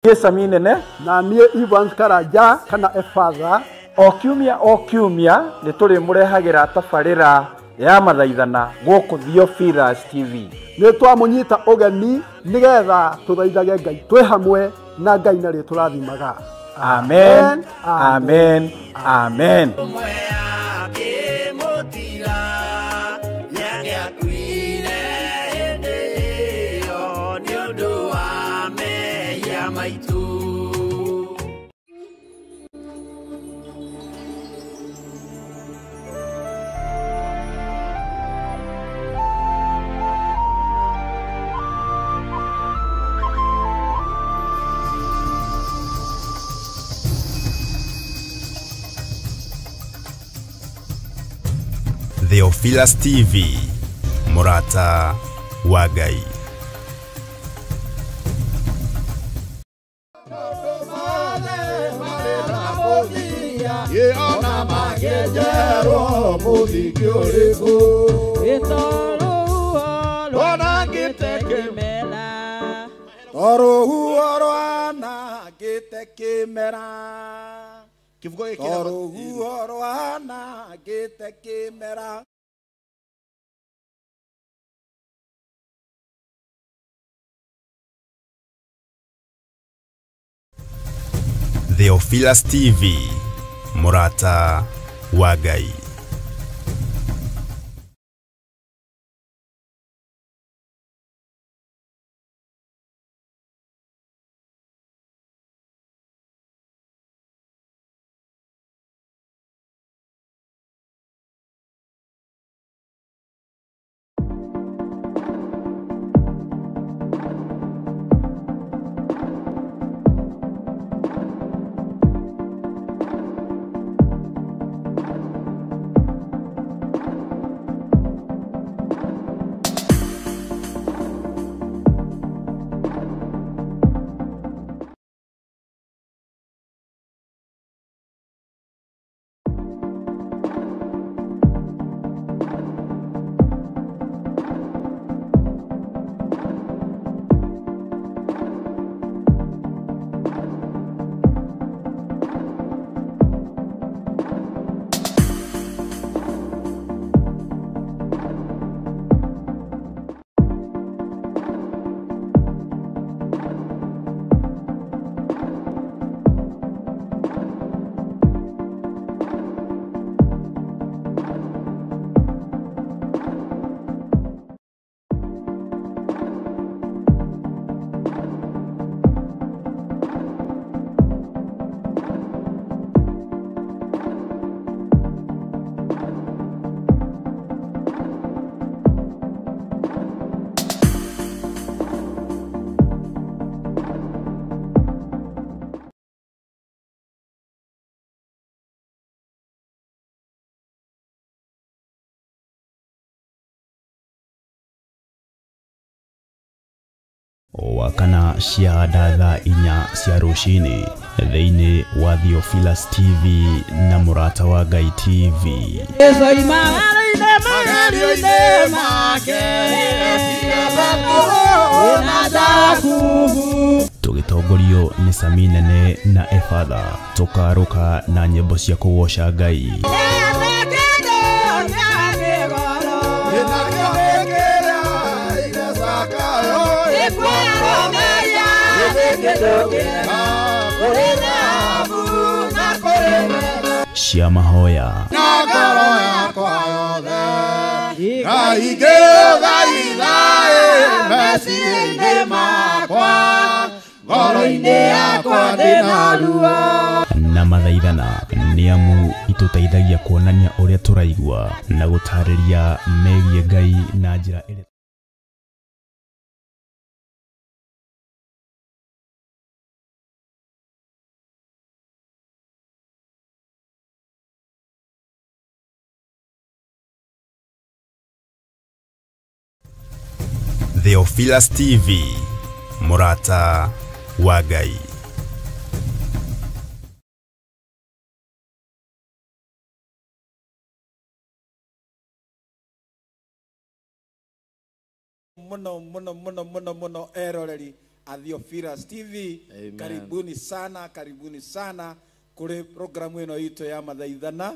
Yesamine ne na niä Evans Karanja kana Efatha o kiumia nä tå rä må rehagä ra tabarä ra ya mathaithana gå Theophilus TV. nä twamå nyita å geni nä getha tå thaithage Ngai twä hamwe na Ngai na rä tå rathimaga. Amen, amen, amen. Theophilus TV, Murata wa Ngai. Theophilus TV, Murata wa Ngai. Wakana cia thaa 4 cia rucini thĩinĩ wa Theophilus TV na Murata wa Ngai TV. Tũgĩtongorio nĩ Saminene na Efatha, tũkarũka na nyĩmbo cia kũgoca Ngai. Cia mahoya na ngoro yakwa yothe Ngai meciria-inĩ makwa ngoro-inĩ yakwa ndĩna ruo na mathaithana nĩ amu itũteithagia kuonania ũrĩa tũraigua na gũtarĩria megiĩ Ngai na njĩra ĩrĩa. Theophilus TV, Murata wa Ngai. Muno eroreri Theophilus TV. Amen. Karibuni sana kuri programu ino ito ya mathaithana.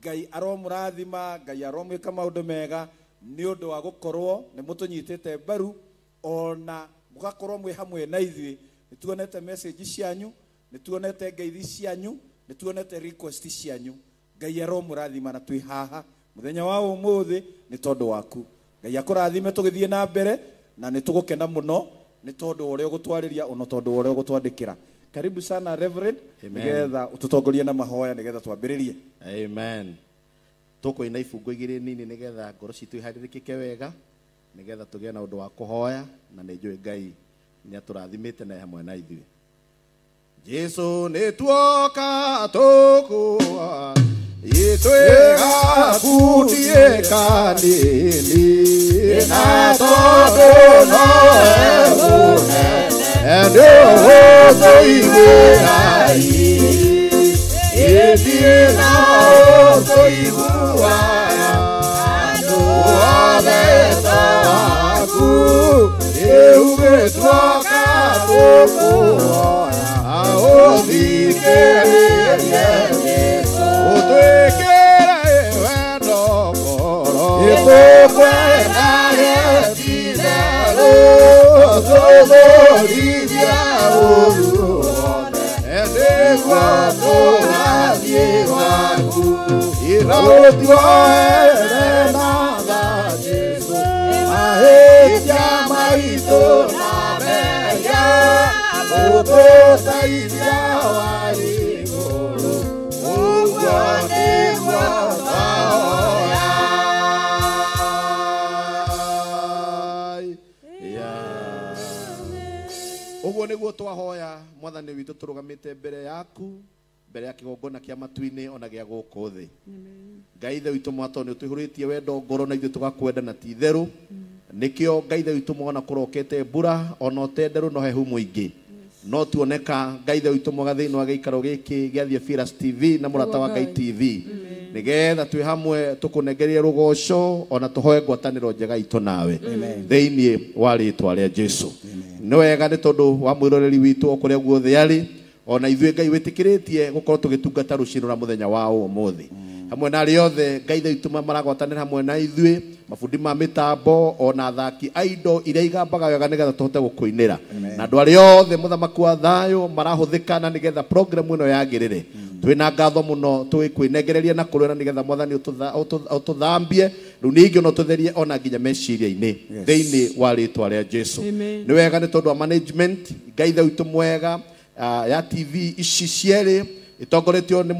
Ngai aromurathima, Ngai aromwika maundu mega ni undu wa gukorwo ni mutunyitite mbaru ona mugakorwo mwi hamwe na ithui. Nituonete message cianyu, nituonete ngeithi cianyu, nituonete request cianyu. Ngai aromurathima na twi haha muthenya wa umuthi ni tondu waku. Ngai akurathime tugithie na mbere na nitugukena muno ni tondu uria gutwariria ono tondu uria gutwandikira. Karibu sana Reverend, nigetha ututongorie na mahoya nigetha twambiririe. Amen. Toko ina ifungo igiri nini nigetha ngoro citu iharirikike wega nigetha tugie na undu wa kuhoya na ni njui Ngai ni aturathimite na hamwe na ithui. Jesu ni tuoka tukuwa itwega kutie kanini na todo no ebune endo toigurai etina toiguaya adoadetaku eugetwaka tukuoya aothikererie utwikire wendo koro itukwenda getitherũ tuthũrithia ũruone nĩguo tũgathiĩ gwaku ithuotioere na tha Jesũ mahĩtia maitũ na mehia ũtũteithia wa igũrũ ũguo nĩguo twahoya. Uguo niguo twahoya Mwathani witũ tũrũgamĩte mbere yaku, mbere ya kĩgongona kĩa matu-inĩ ona gĩa gũkũ thĩ. Ngai ithe witũ mwato nĩ ũtũihũrĩtie wendo ngoro na ithuĩ tũgakwenda na ti itherũ. Nĩkĩo Ngai ithe witũ mwana kũrokete mbura ona ũtenderũ na ũhehu mũingĩ. No tuoneka Ngai ithe witũ mwega thĩinĩ wa gĩikaro gĩkĩ gĩa Theophilus TV na mũrata wa Ngai TV. Nigetha twĩ hamwe tũkũnengerie rũgoco ona tũhoe ngwatanĩro njega itũ nawe thĩinĩ wa rĩĩtwa rĩa Jesũ. Nĩ wega nĩ tondũ wa mwĩroreri witũ o kũrĩa guothe arĩ ona ithuĩ Ngai wĩtĩkĩrĩtie gũkorwo tũgĩtungata rũciinĩ na mũthenya wa ũmũthĩ. Hamwe na arĩa othe Ngai ithe witũ maragwatanĩra hamwe na ithuĩ, mabundi ma mĩtambo ona athaki a indo iria igambaga wega nĩgetha tũhote gũkũinĩra. Na andũ arĩa othe mũthamaki wa thayũ marahũthĩka na nĩgetha program ĩno yagĩrĩre. Twina ngatho muno tũgĩkwĩnengereria na kũrũra nĩgetha Mwathani ũtũthambie rĩu ningĩ no tũtherie ona nginya meciria-inĩ thĩinĩ wa rĩĩtwa rĩa Jesũ. Nĩ wega nĩ tondũ wa management Ngai ithe witũ mwega ya TV ici cierĩ itongoretio nĩ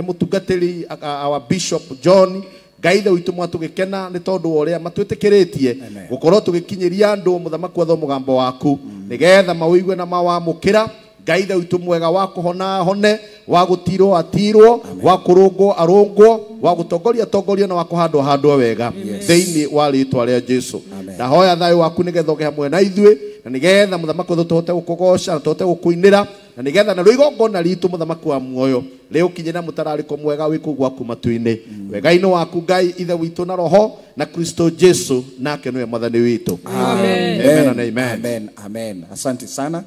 mũtungatĩri wa Bishop John. Ngai ithe witũ mwatũgĩkena nĩ tondũ wa ũrĩa matwĩtĩkĩrĩtie gũkorwo tũgĩkinyĩria andũ mũthamaki watho mũgambo waku nĩgetha mawĩigue na mawamũkĩra. Ngai ithe witũ mwega wa kũhona hone, wa gũtirwo atirwo, wa kũrũngwo arũngwo, wa gũtongoria tongorio na wa kũhandwo handwo wega thĩinĩ wa rĩĩtwa rĩa Jesũ. Ndahoya thayũ waku nĩgetha ũge hamwe na ithuĩ na nĩgetha mũthamaki watho tũhote gũkũgoca na tũhote gũkũinĩra na nĩgetha na rũigongona ritũ mũthamaki wa muoyo rĩũkinyĩra mũtararĩko mwega wĩ kũu gwaku matu-inĩ. Wega-inĩ waku Ngai ithe witũ na roho na Kristo Jesũ nake nĩwe Mwathani witũ. Amen. Amen. Amen. Amen. Asante sana.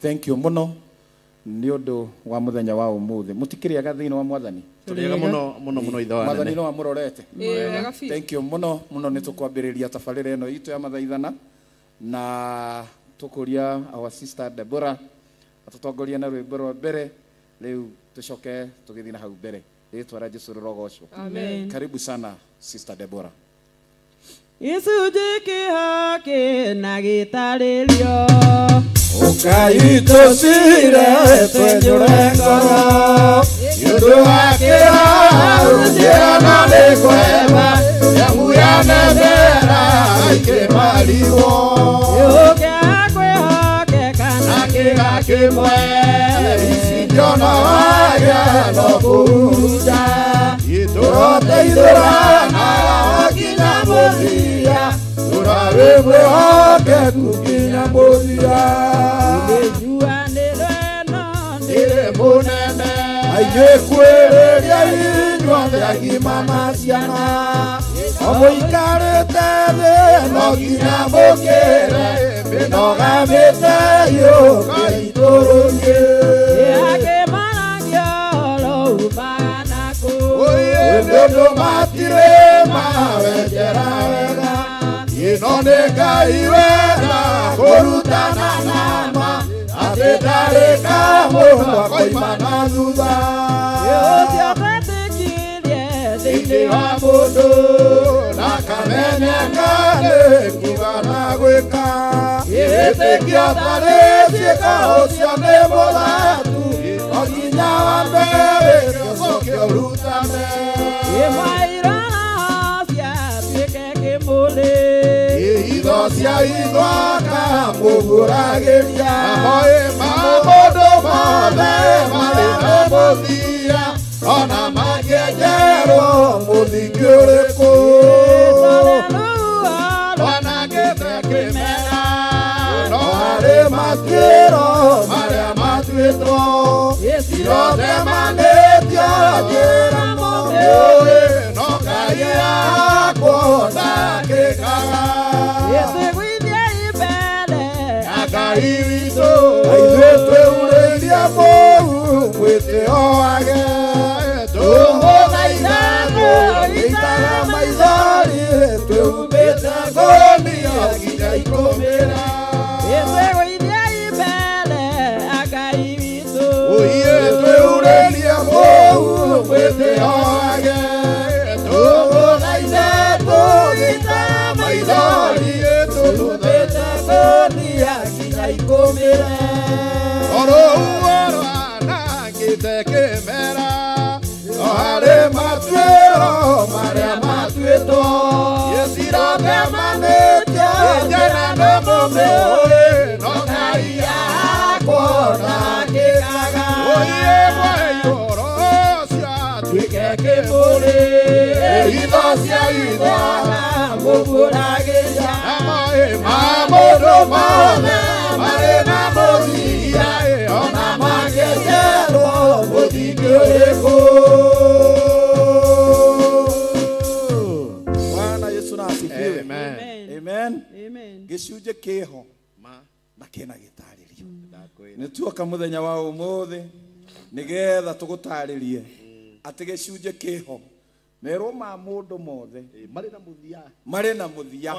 Thank you muno ni undu wa muthenya wa umuthi. Mutikiriaga thiini wa Mwathani. Turiaga muno ithe wa Mwathani no amurorete. Thank you muno ni tukwambiriria tabarĩra ĩno itu ya mathaithana na tukuria our sister Deborah atutongoria na rwĩmbo rwa mbere rĩu tucoke tugithii na hau mbere rĩĩtwa rĩa Jesũ rĩrogocwo. Amen. Karibu sana sister Deborah. Gĩcunjĩ kĩhake na gĩtarĩrio Ukai tũcire twenyũre ngoro nĩũndũ wa kĩrarũthia na nĩ kwema yamuyanethera ikĩmarirwo gĩũkĩa kwĩhokeka na kĩga kĩmwe icinjona wagĩa no kũruta tũroteithũra na nginya mũthia tũrarĩ mwĩhokeku nginya mũthia. Munene aingĩ kwĩrĩria inyuothe agima na ciana Omoikarete no ginya mokere Minoga mete yo kaitoronye Ake marangyo lo upanako Ndodo matire mawejera wega Inone kaiwega korutana nama Atetareka mwa koimana duda Yosio petekirie Sindi wa mundo Nakamenya kane kugana gweka Iretekio tare sieka osiane molatu Oginya wa mbere kiosokio rutane Imairana sia tuike kimule Idosia idoaka mugurageria Amoe mamodo mame marina modia Ona magejero mudigioreko Ona gete kimera No are matero marea matueto Isiro de manetio jera momeoe No kaya kona kekara Akairito Aizete ureiria mohu Mwete oage Tuho naidano Itara maizari Tumbete goni Agija ikomera Uiete ureiria mohu Mwete oage Tuho naidano Itara maizari Tumbete goni Agija ikomera Oro uoro anangite kemera Ohare matuero Maria matueto Yesira temanetya Yejana no momeoe No kaiya Kona kekaga Oye mwayoro Sia tuike kemure Idosia idoaga Mugurageja Amoe mamodo mame Marena modia Ona magejero Mudigioreko Bwana Yesu na asifiwe. Amen. Amen. Amen. Gicunje kiho na kina gitaririo. Nituo kamuthenya wa umuthi nigetha tugutaririe ati gicunje kiho nero ma mundu mothe mari na muthia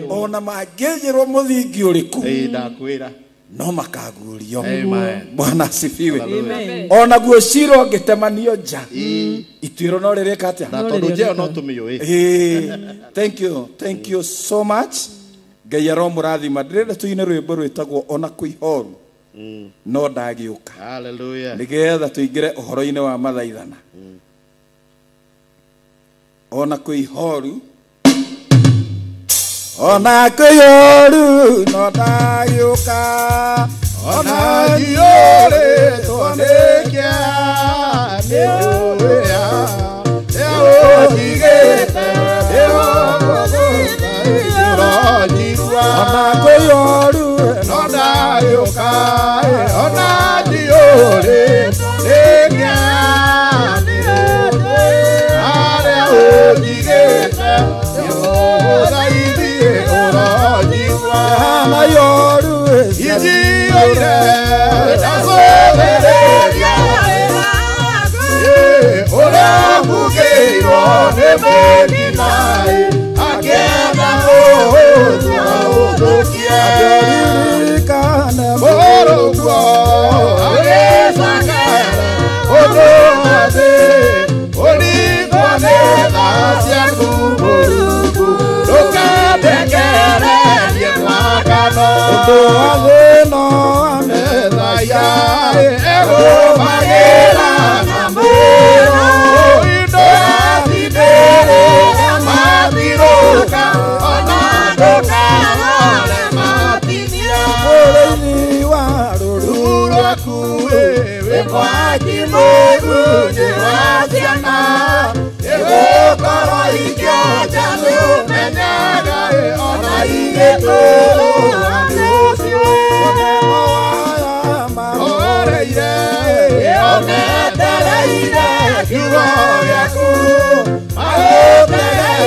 ona mangĩnjĩrwo mũthingi ũrĩkũ ndakwĩra no makagurio. Amen. Bwana asifiwe. Amen. Ona guo ciro ngĩtemanio nja ituĩro no rĩrĩka atĩa na tondũ njeo no tũmĩũĩ. Thank you so much. Ngai aromũrathima. Ndĩrenda tũine rwĩmbo rwĩtagwo ona kwĩhoru no ndagĩũka Hallelujah. nĩgetha tũingĩre ũhoro-inĩ wa mathaithana. Ona kwĩhoru ona kwĩhoru no ndagĩũka ona ndiũrĩ twanĩkia nĩũĩa nĩũnjigĩte nĩũrojigua ona kwĩhoru no ndagĩũka ona ndiũrĩ twanĩkia nĩũĩa nĩũnjigĩte nĩũthaithie ũrojigua na yoru ijiore ndacothereria ũramugĩirwo nĩ Mĩkinaĩ akĩenda ũhũthia ũthũkia ndĩririkane mũrũguo agĩcakara ũndũ athĩ ũringwo nĩ tha ciaku Mũrungu ndũkandekererie mwakano ũndũ athĩ no amethaya egũmagĩra na mwĩro ndũrathindĩrĩra mathirũka ona ndũkarore matinia mũrĩithi wa rũru rwaku wĩ mwaki mũgunyi wa ciana ĩgũkorwo ikĩonja nĩũmenyaga ona igĩtũũra nĩũcio mahoreire onetereire kiugo gĩaku magũtegereire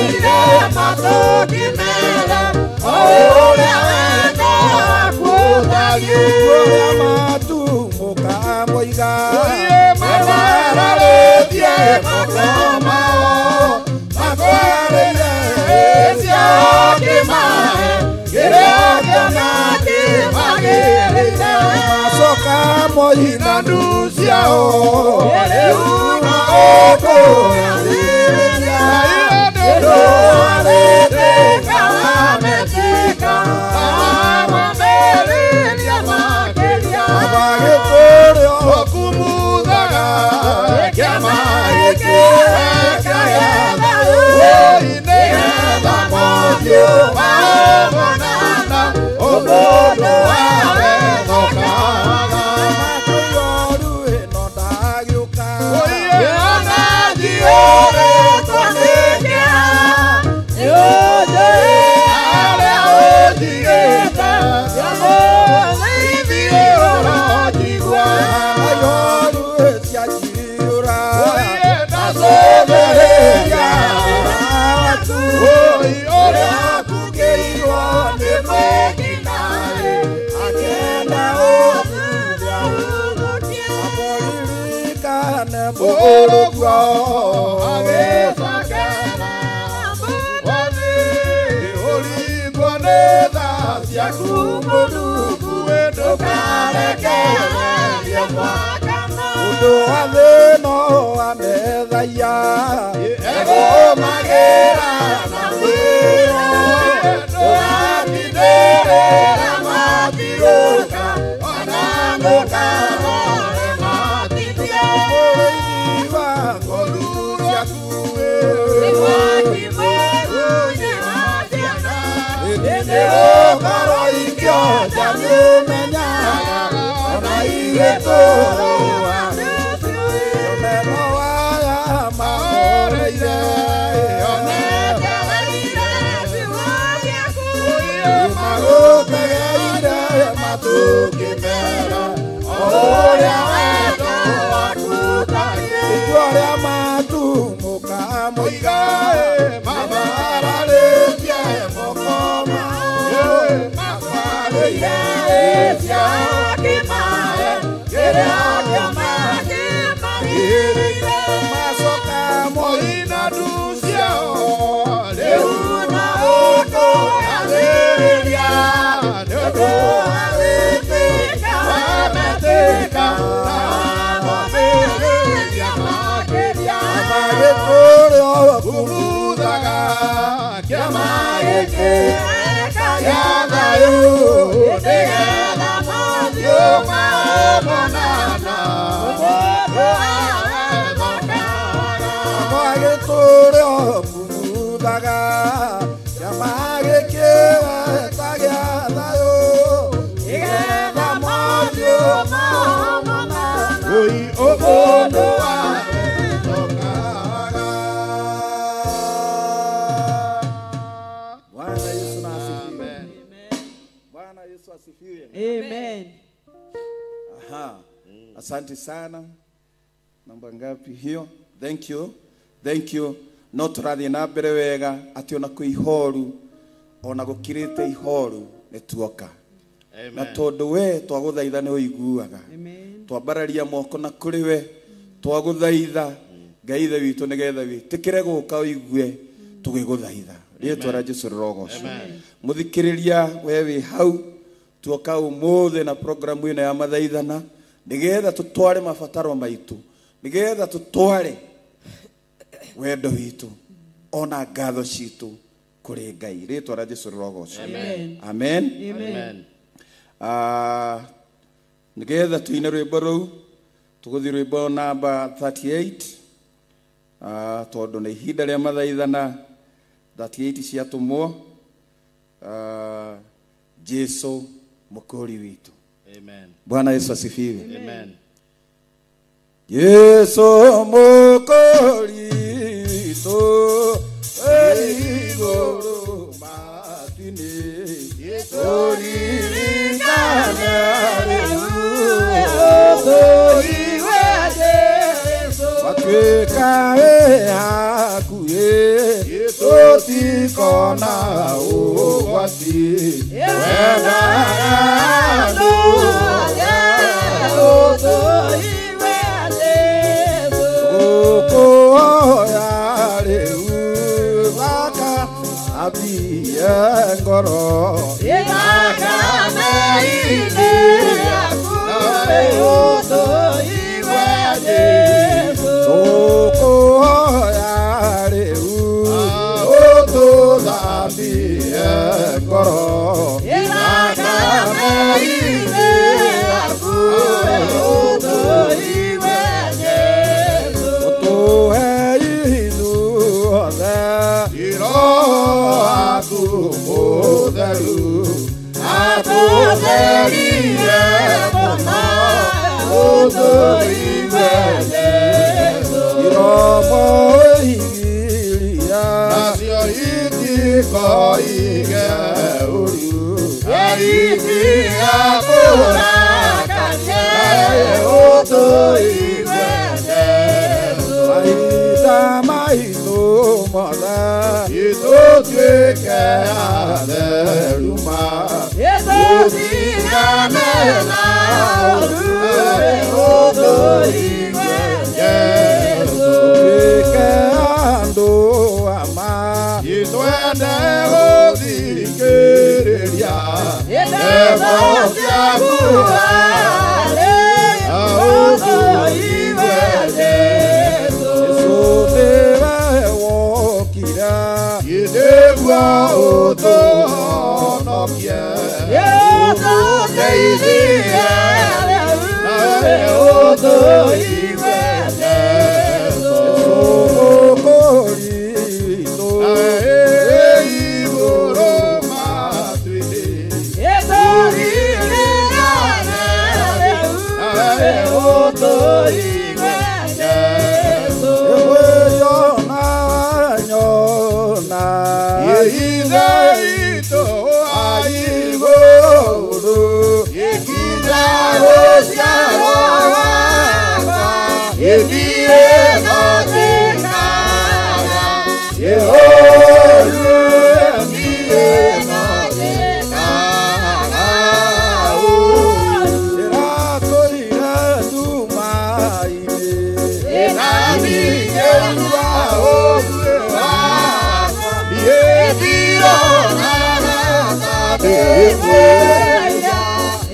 Amen. Aha. Asante sana. Namba ngapi hiyo? Thank you. Thank you. No turathie na mbere wega ati ona ku ihoru ona gukirite ihoru netuoka. Amen. Na tondu we twaguthaitha ni uiguaga. Amen. Twambararia moko na kuri we twaguthaitha Ngai ithe witu nigetha witikire guka uigue tugiguthaitha. Rietwa ra Jesu rogoco. Muthikiriria we wi hau tuoka umuthe na programu ino ya mathaithana nigetha tutware mabataro maitu nigetha tutware wendo witu ona ngatho citu kuri Ngai. Rietwa ra Jesu rogoco. Amen. Amen. Amen. Nigetha tuine rwimbo ruu tuguthi rwimbo namba 38 tondu ni ihinda ria mathaithana 38 ciatumwo Jesu mukuri witu. Amen. Bwana Yesu asifiwe. Amen. Yesu mukuri witu iguru matini watweka hakuhe ona ugwati wena andu ukoya riu thaka abie ngoro Irakamei-ini aku utuiwe Yesu. ukoya riu ututhambie ngoro Irakamei-ini aku utuiwe Yesu. utuhe inuothe iroho aku mutheru Atutherie mũno utuiwe Yesu. iromo igiria nacio itikoige uru Eitia kũrakania utuiwe Yesu. mahinda maitũ mothe itũtuĩke atheruma Yesu tigane na ũruĩ utuiwe Yesu. tuĩke andũ ama itwende gũthikĩrĩria Ndeto ciaku arĩ utuiwe Yesu. Nĩwe wokire nĩguo ũtũhonokie Yesu ndeithie nawe utuiwe Yesu. ũkũri witũ igũrũ matu-inĩ Yesu ririkane nawe utuiwe Yesu. Nyona nyona ithe itũ wa igũrũ Ikinya gũciarwo gwakwa gĩthiĩ gũthikaga Jehova gĩthiĩ gũthikaga ĩratũire nduma-inĩ ĩgathikĩrua ũguĩ wakwa ĩthiũnaga ta ndĩkwĩya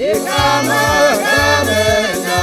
ĩkamagania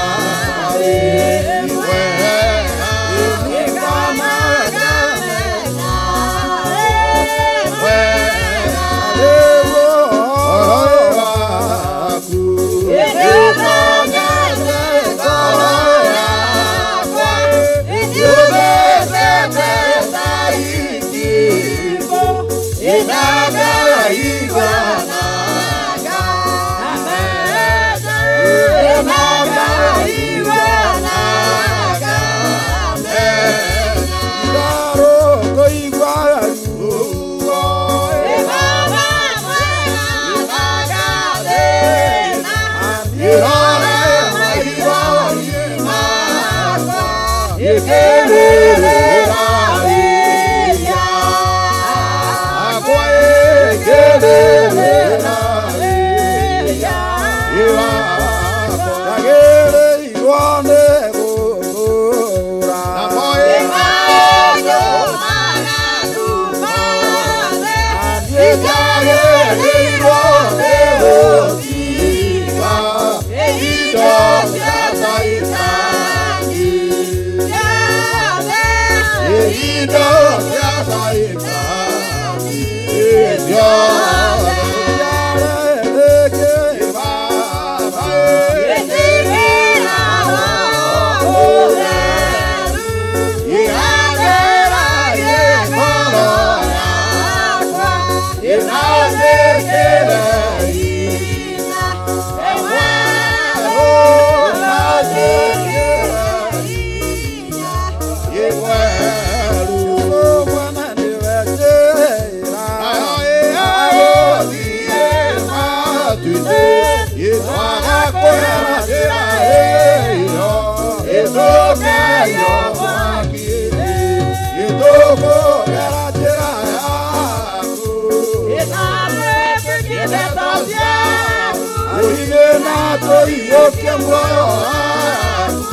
iyokia moyo wangu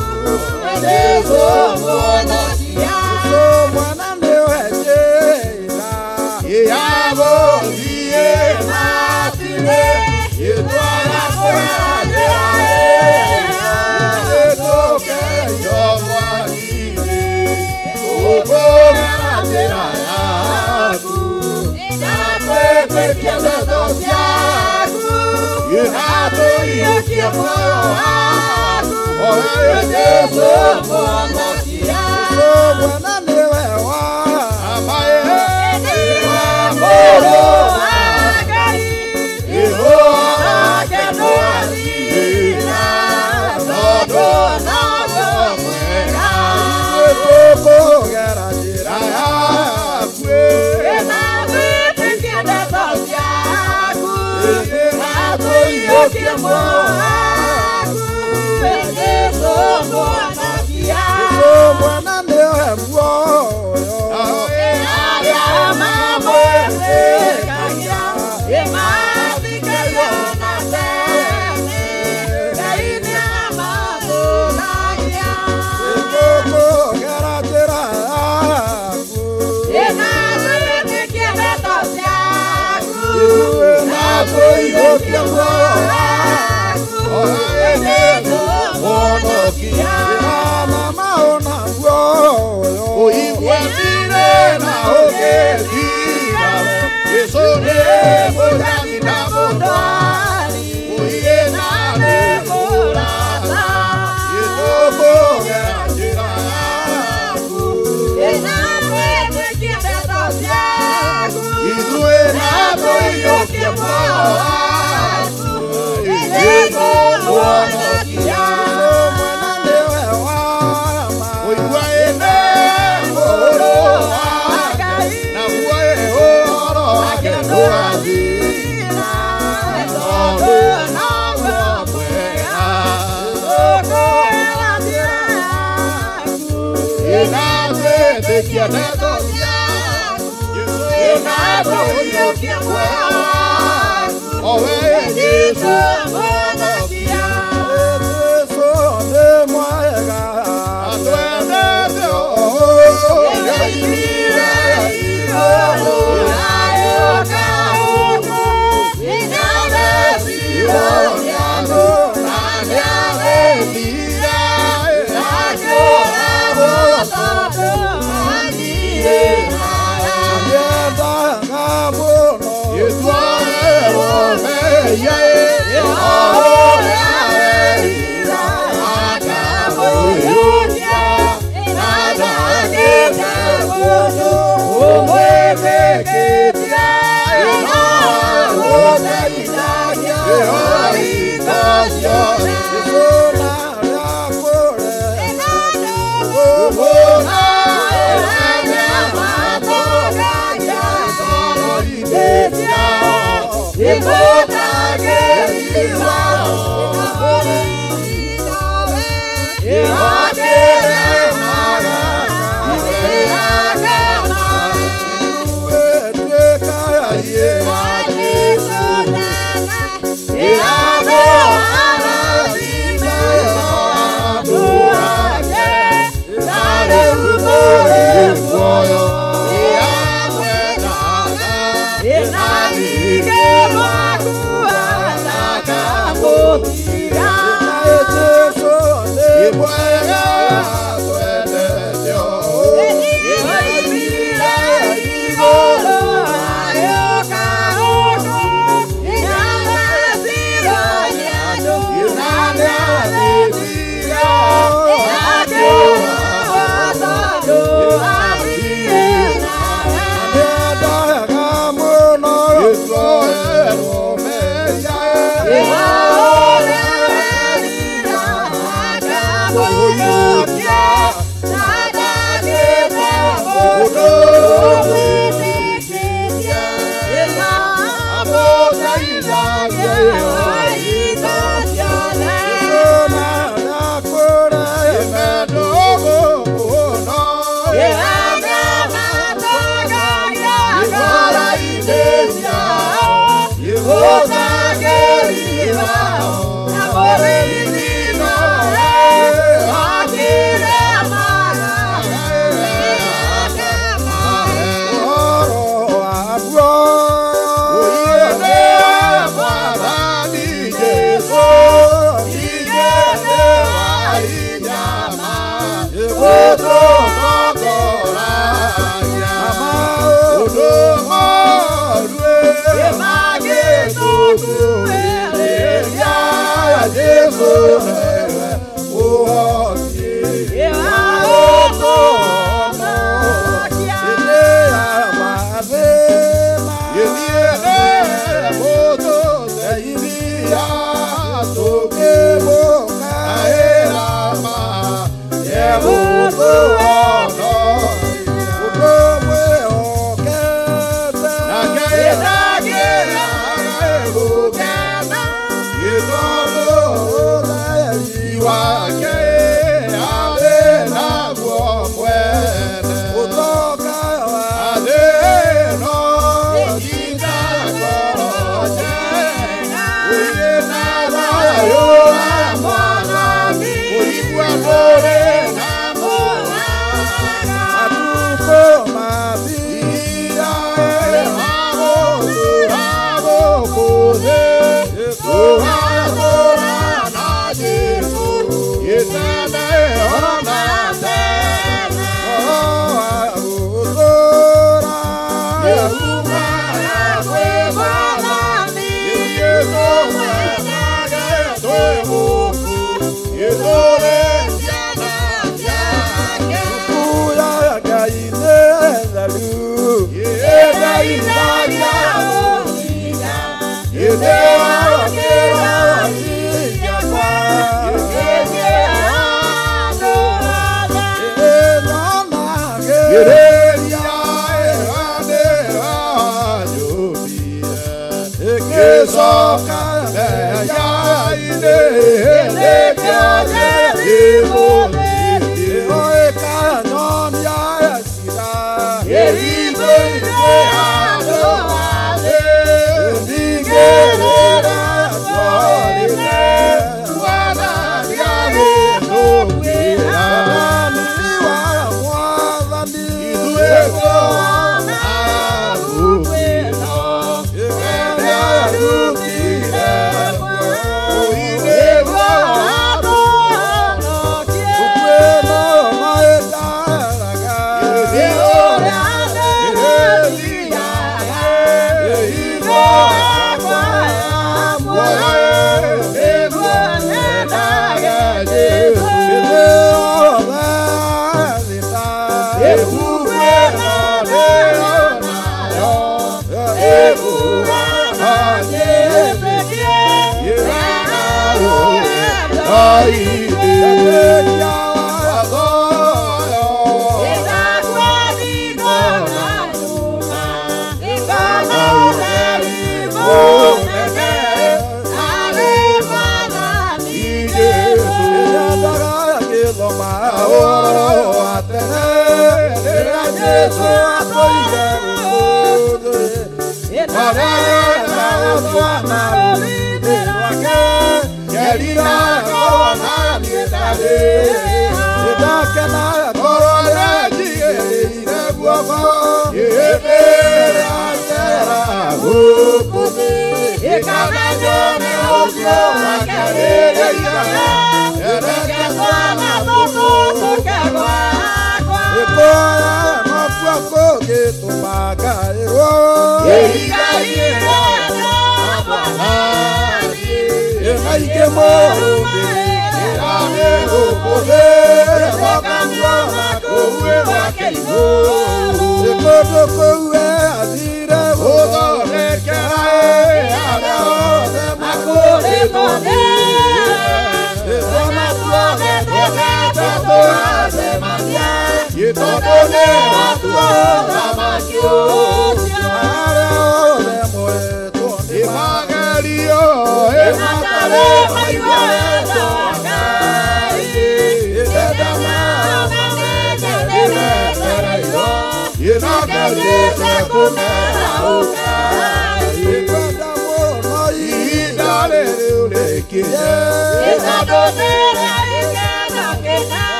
Yesu mwonokia mwana niwejera yabo diye matine yetwara kwajera yetoke yomwagire ubonatera yaku napepekia ndoto yaku yehato iyokia moyo wangu Yesu mwonokia mwana niwewa ambaye Amor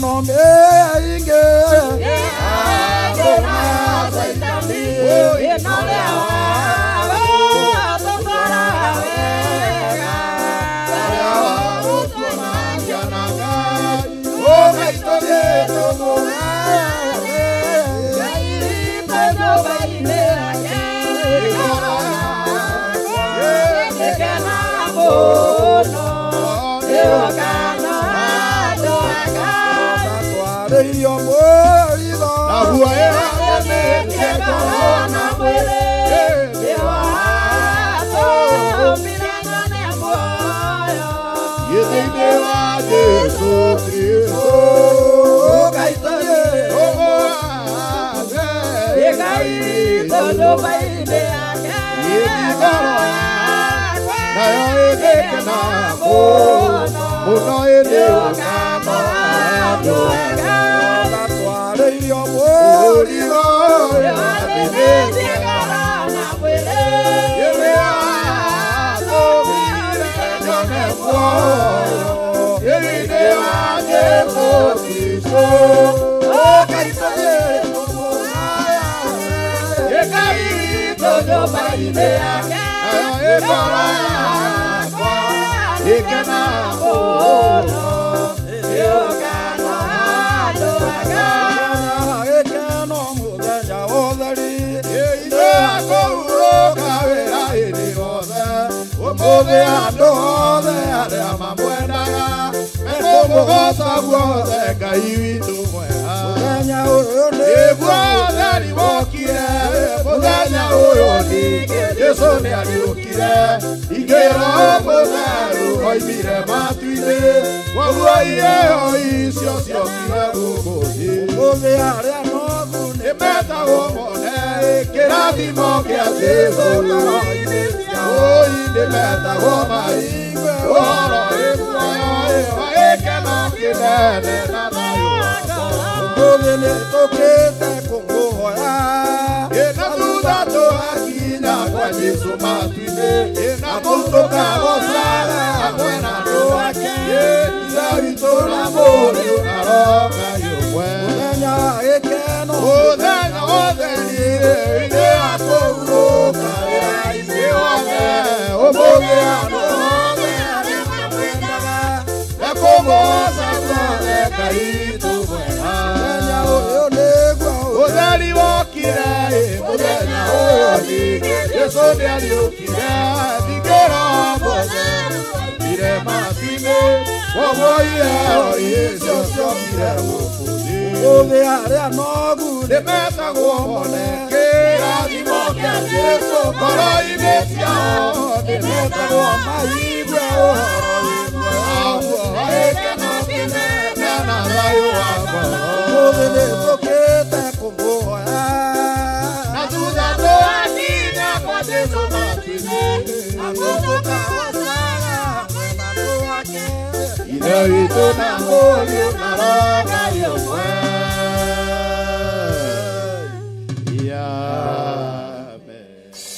no me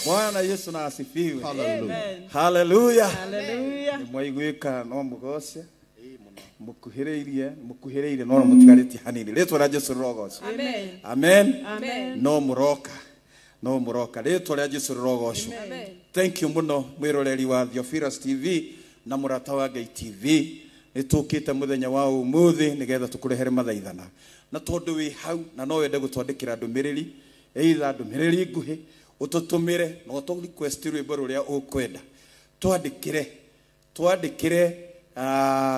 Bwana Yesu na asifiwe. Hallelujah. Hallelujah. Mwaiguika no mugose. Mukuhireirie no mutigariti hanini. Letwa la Yesu rogose. Amen. Amen. Amen. No muroka. Letwa la Yesu rogose. Amen. Thank you muno mwiroreri wa Theophilus TV na murata wa Ngai TV. Nitukite muthenya wa umuthi nigetha tukurehere mathaithana. Na tondu wi hau na no wende gutwandikira ndumiriri either ndumiriri nguhi ututumire no to request rwimbo ruria ukwenda twandikire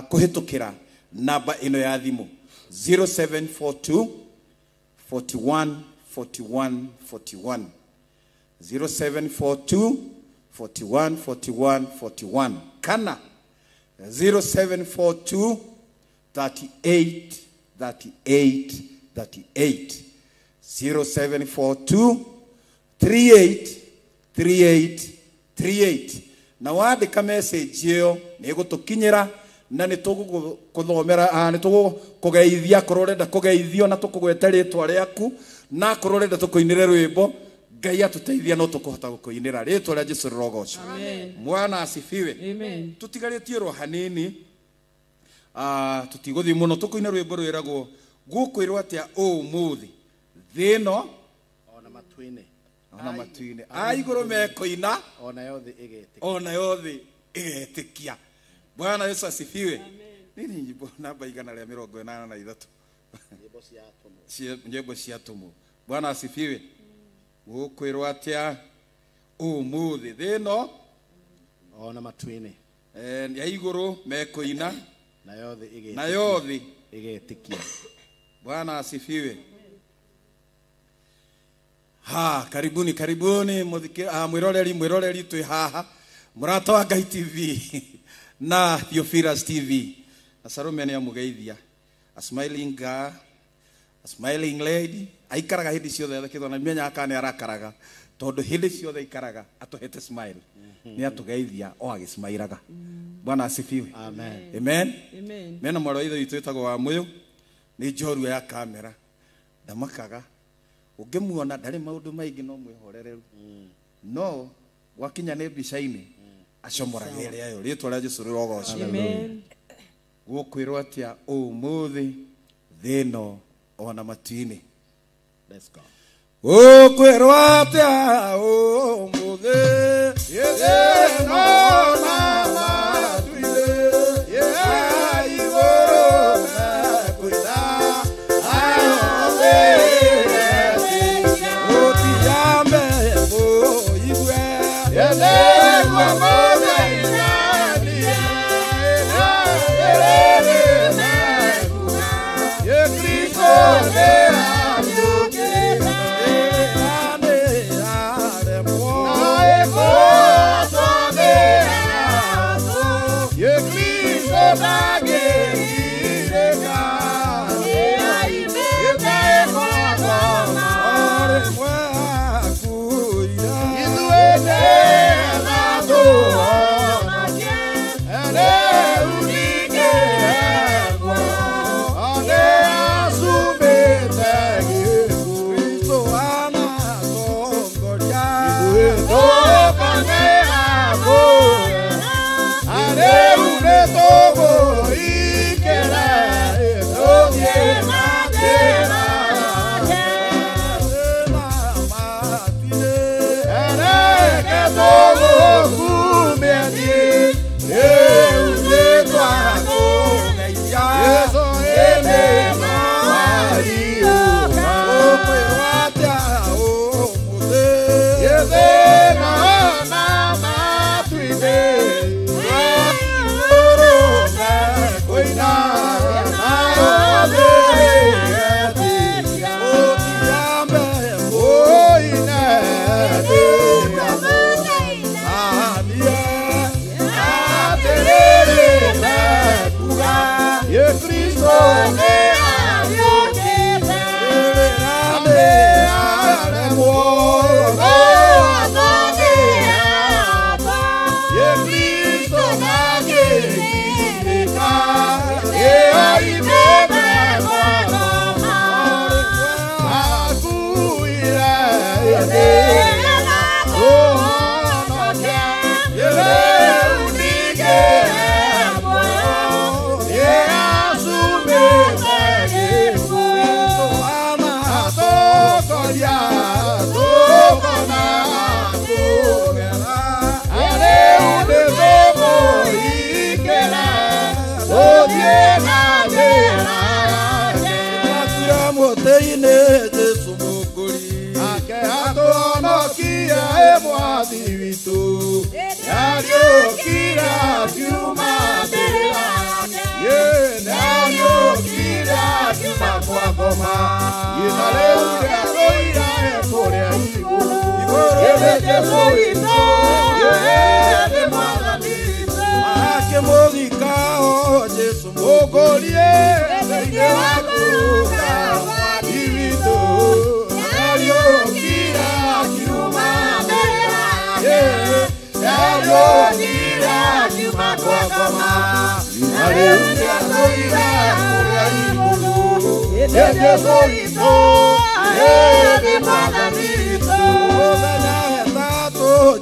kuhitukira namba ino ya thimu 0742 41 41 41 0742 41 41 41 kana 0742 38 38 38 0742 38 38 38 na wandika message iyo nigutukinyira na nitugukuthomera nitugukugeithia kurorenda kugeithio na tukugweta ritwa riaku na kurorenda tukuinire rwimbo Ngai atuteithia no tukuhota gukuinira ritwa ria Jesu rogoco. Amen. Mwana asifiwe. Amen. Tutigaritie ro hanini tutiguthi muno tukuina rwimbo rwiragwo gukwirwo atia umuthi thino ona matuine aiguru mekoina ona yothi igetikia. Bwana Yesu asifiwe. Nini nyimbo namba igana ria 83 nyimbo cia tumu. Bwana asifiwe. Gukwirwo atia umuthi thino ona matuine ya iguru mekuina na yothi igetikia. Bwana asifiwe. Karibuni mwiroreri twi haha murata wa Ngai TV na Theophilus TV na Salome ni amugeithia a smiling girl, a smiling lady aikaraga hindi ciothe thekithwo na menya akane arakaraga tondu hindi ciothe ikaraga atuhete smile ni atugeithia o agismairaga. Bwana asifiwe. Amen. Amen. Amen. Mena mwaro itho itu itagwo wa muyo ni njorua ya kamera ndamakaga ungemuona ndari maundu maingi no mwihorereru no wakinya ni bica-ini acomoraga iria yo ritwa ria Jesu rirogocwo. Amen. Gukwirwo atia umuthi thino ona matuini. Let's go. Gukwirwo atia umuthi thino ona matuini.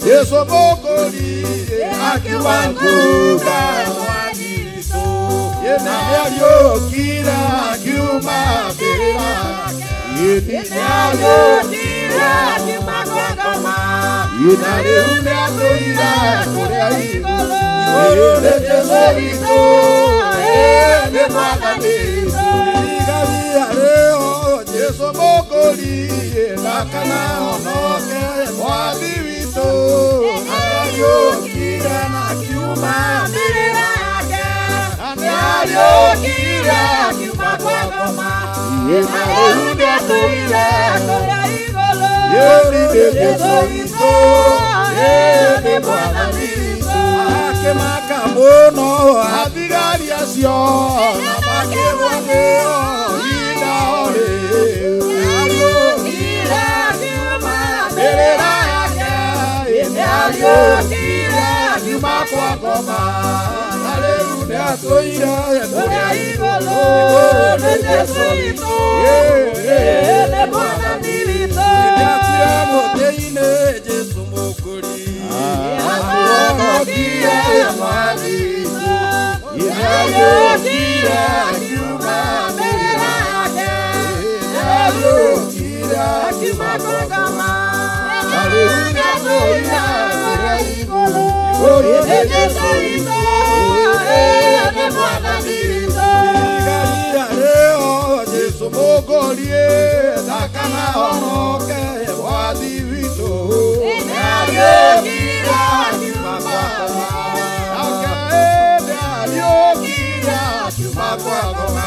Yesu mokoli akiwanguka wadiliso yena yaliokira kiuma bila yena yaliokira kiuma kama yena leuna toira korea igolo yele tesorito ene magadiso igalia Yesu mokoli Nakana onoke Mwathi wito Ayokira na kiuma Mirira yake Ayokira kiuma kwa ngoma Ayude tuile Koya igolo Yeride Yesu wito Yede mwana wito Ake makamono Adigari asyo Namake wadeo Ida ore Ayokira kiuma Mirira yake Ayokira kiuma kwa ngoma Ayude tuile Koya igolo Yesu wito Yede mwana wito Moteine Yesu mokoli Ayokira mwalizo Ayokira kiuma Mirira yake Ayokira kiuma kwa ngoma Ayude tuile Koya igolo Yesu wito Yede mwana wito Yesu mokoli Nakana onoke Mwathi wito Ayokira kiuma kwa ngoma Ayokira kiuma kwa ngoma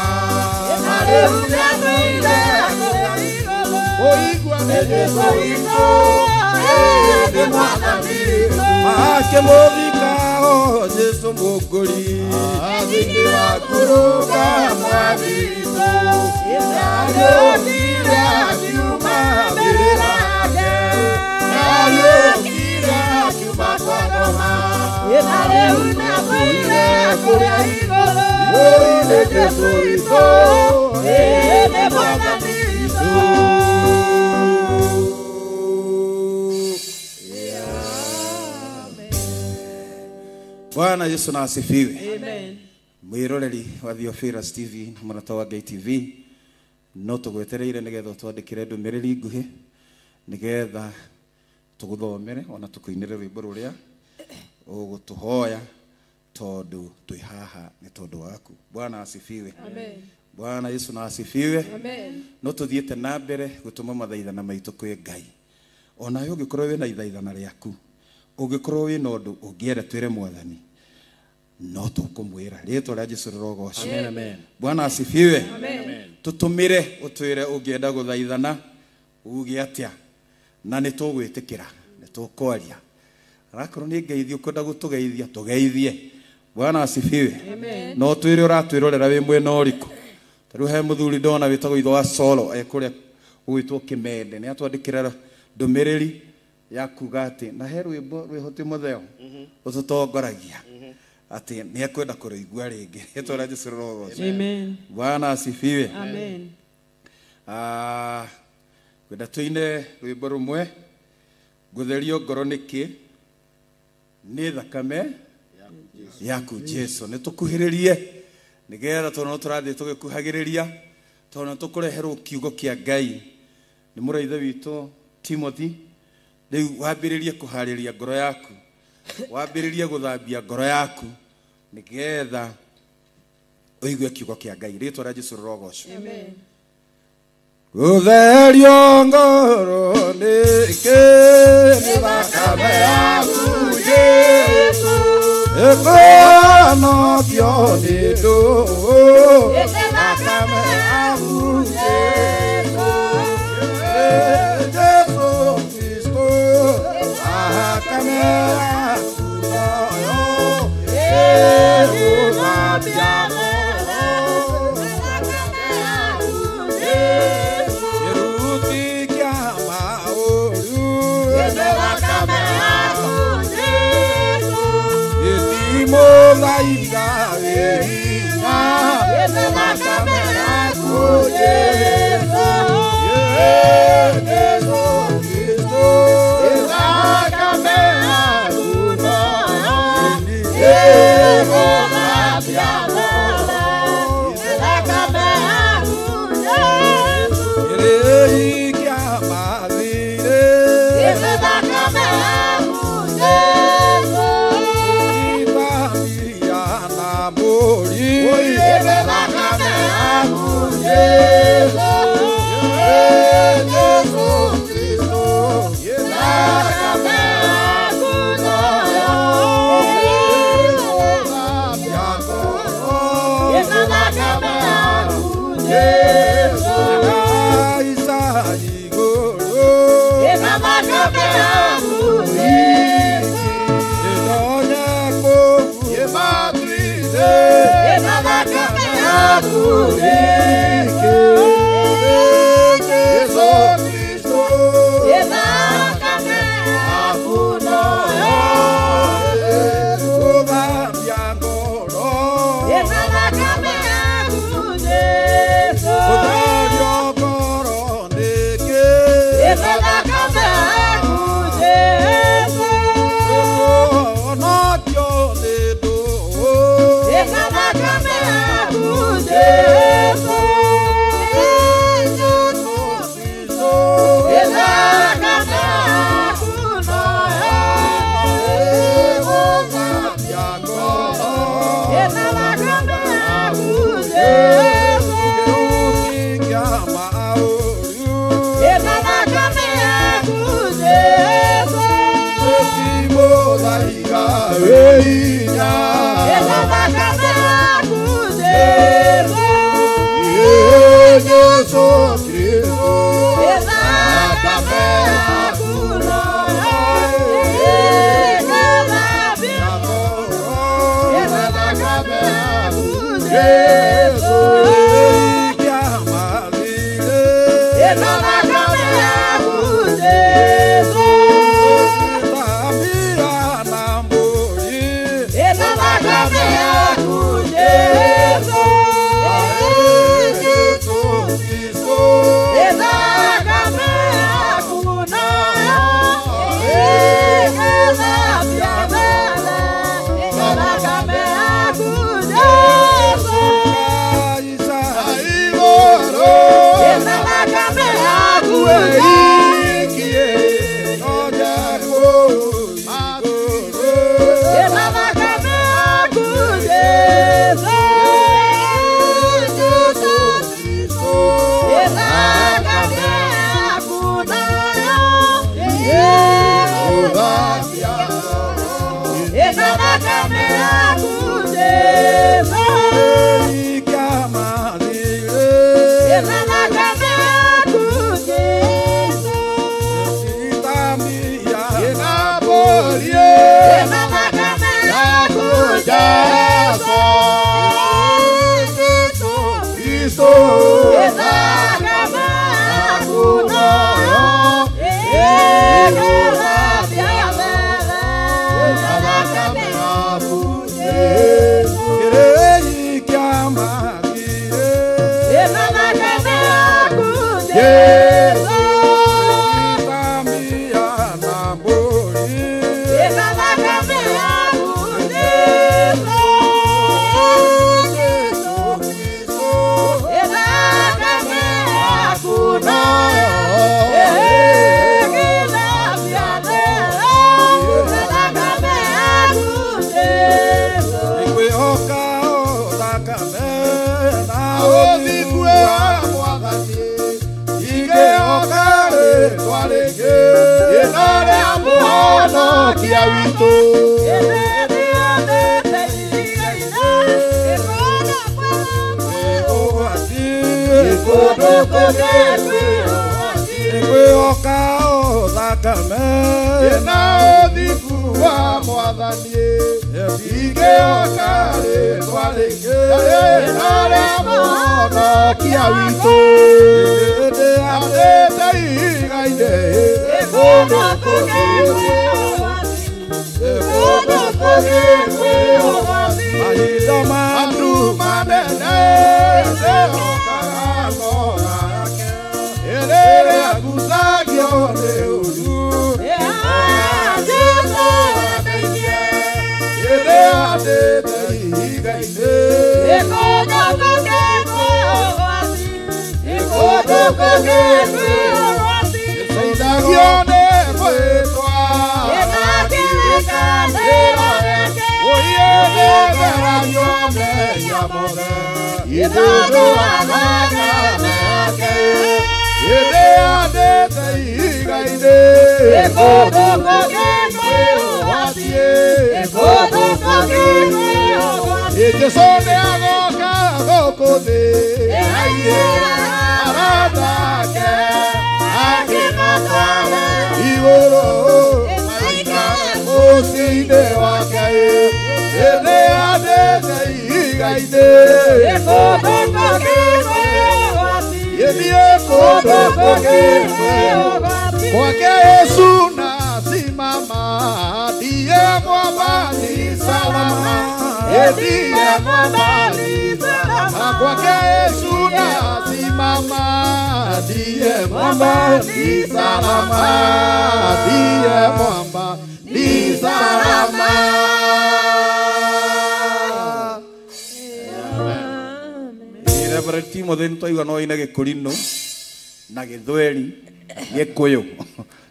Ayude tuile Koya igolo Oigwa Yesu wito Yede mwana wito Ake movika Yesu mokoli Azingira kuruka Mwathi wito Ayokira kiuma Mirira yake Ayokira kiuma kwa ngoma Ayude tuile Koya igolo Yesu wito Yede mwana wito Bwana Yesu na asifiwe. Amen. Mwiroreri wa Theophilus TV Muratoa Gay TV no tugwetereire nigetha twandikire ndumiriri nguhi nigetha tuguthomere ona tukuinire rwimbo ruria ugutuhoya tondu twi haha ni tondu waku. Bwana asifiwe. Amen. Bwana Yesu na asifiwe. Amen. No tuthiete na mbere gutuma mathaithana maitu kwi Ngai. Ona yo gikorwo wina ithaithana riaku ugikorwo wina undu ungiera twire mwathani no tukumwira ritwa ria Jesu rirogoco. Amen. Amen. Bwana asifiwe. Amen. Tutumire utwire ungienda guthaithana uge atia na ni tugwitikira ni tukwaria arakorwo ni ngeithio ukunda gutugeithia tugeithie. Bwana asifiwe. Amen. No twire uratwirorera wi mwena uriku taru he muthuri ndona witagwo itho wa Solo ekuria gwitwo Kimende ni atwandikira ndumiriri ya kugati na he rwimbo rwihoti mutheo ututongoragia ati ni akwenda kuruigua ringi ritwa ria Jesu rirogoco. Amen. Bwana asifiwe. Amen. Kwenda tuine rwimbo rumwe gutherio ngoro niki ni thakame yaku Jesu ni tukuhiririe nigetha tono turathie tugikuhagiriria tono tukureherwo kiugo kia Ngai ni muraithe witu Timothy riu wambiririe kuhariria ngoro yaku wambiririe guthambia ngoro yaku nigetha uigue kiugo kia Ngai ritwa ria Jesu rirogoco. Amen. Gutherio ngoro niki ni thakame yaku Jesu ekono kionendo thakame yaku Jesu Jesu Kristo thakame yaku moyo erumabiamo Mola inga verina, esa la camera tuya.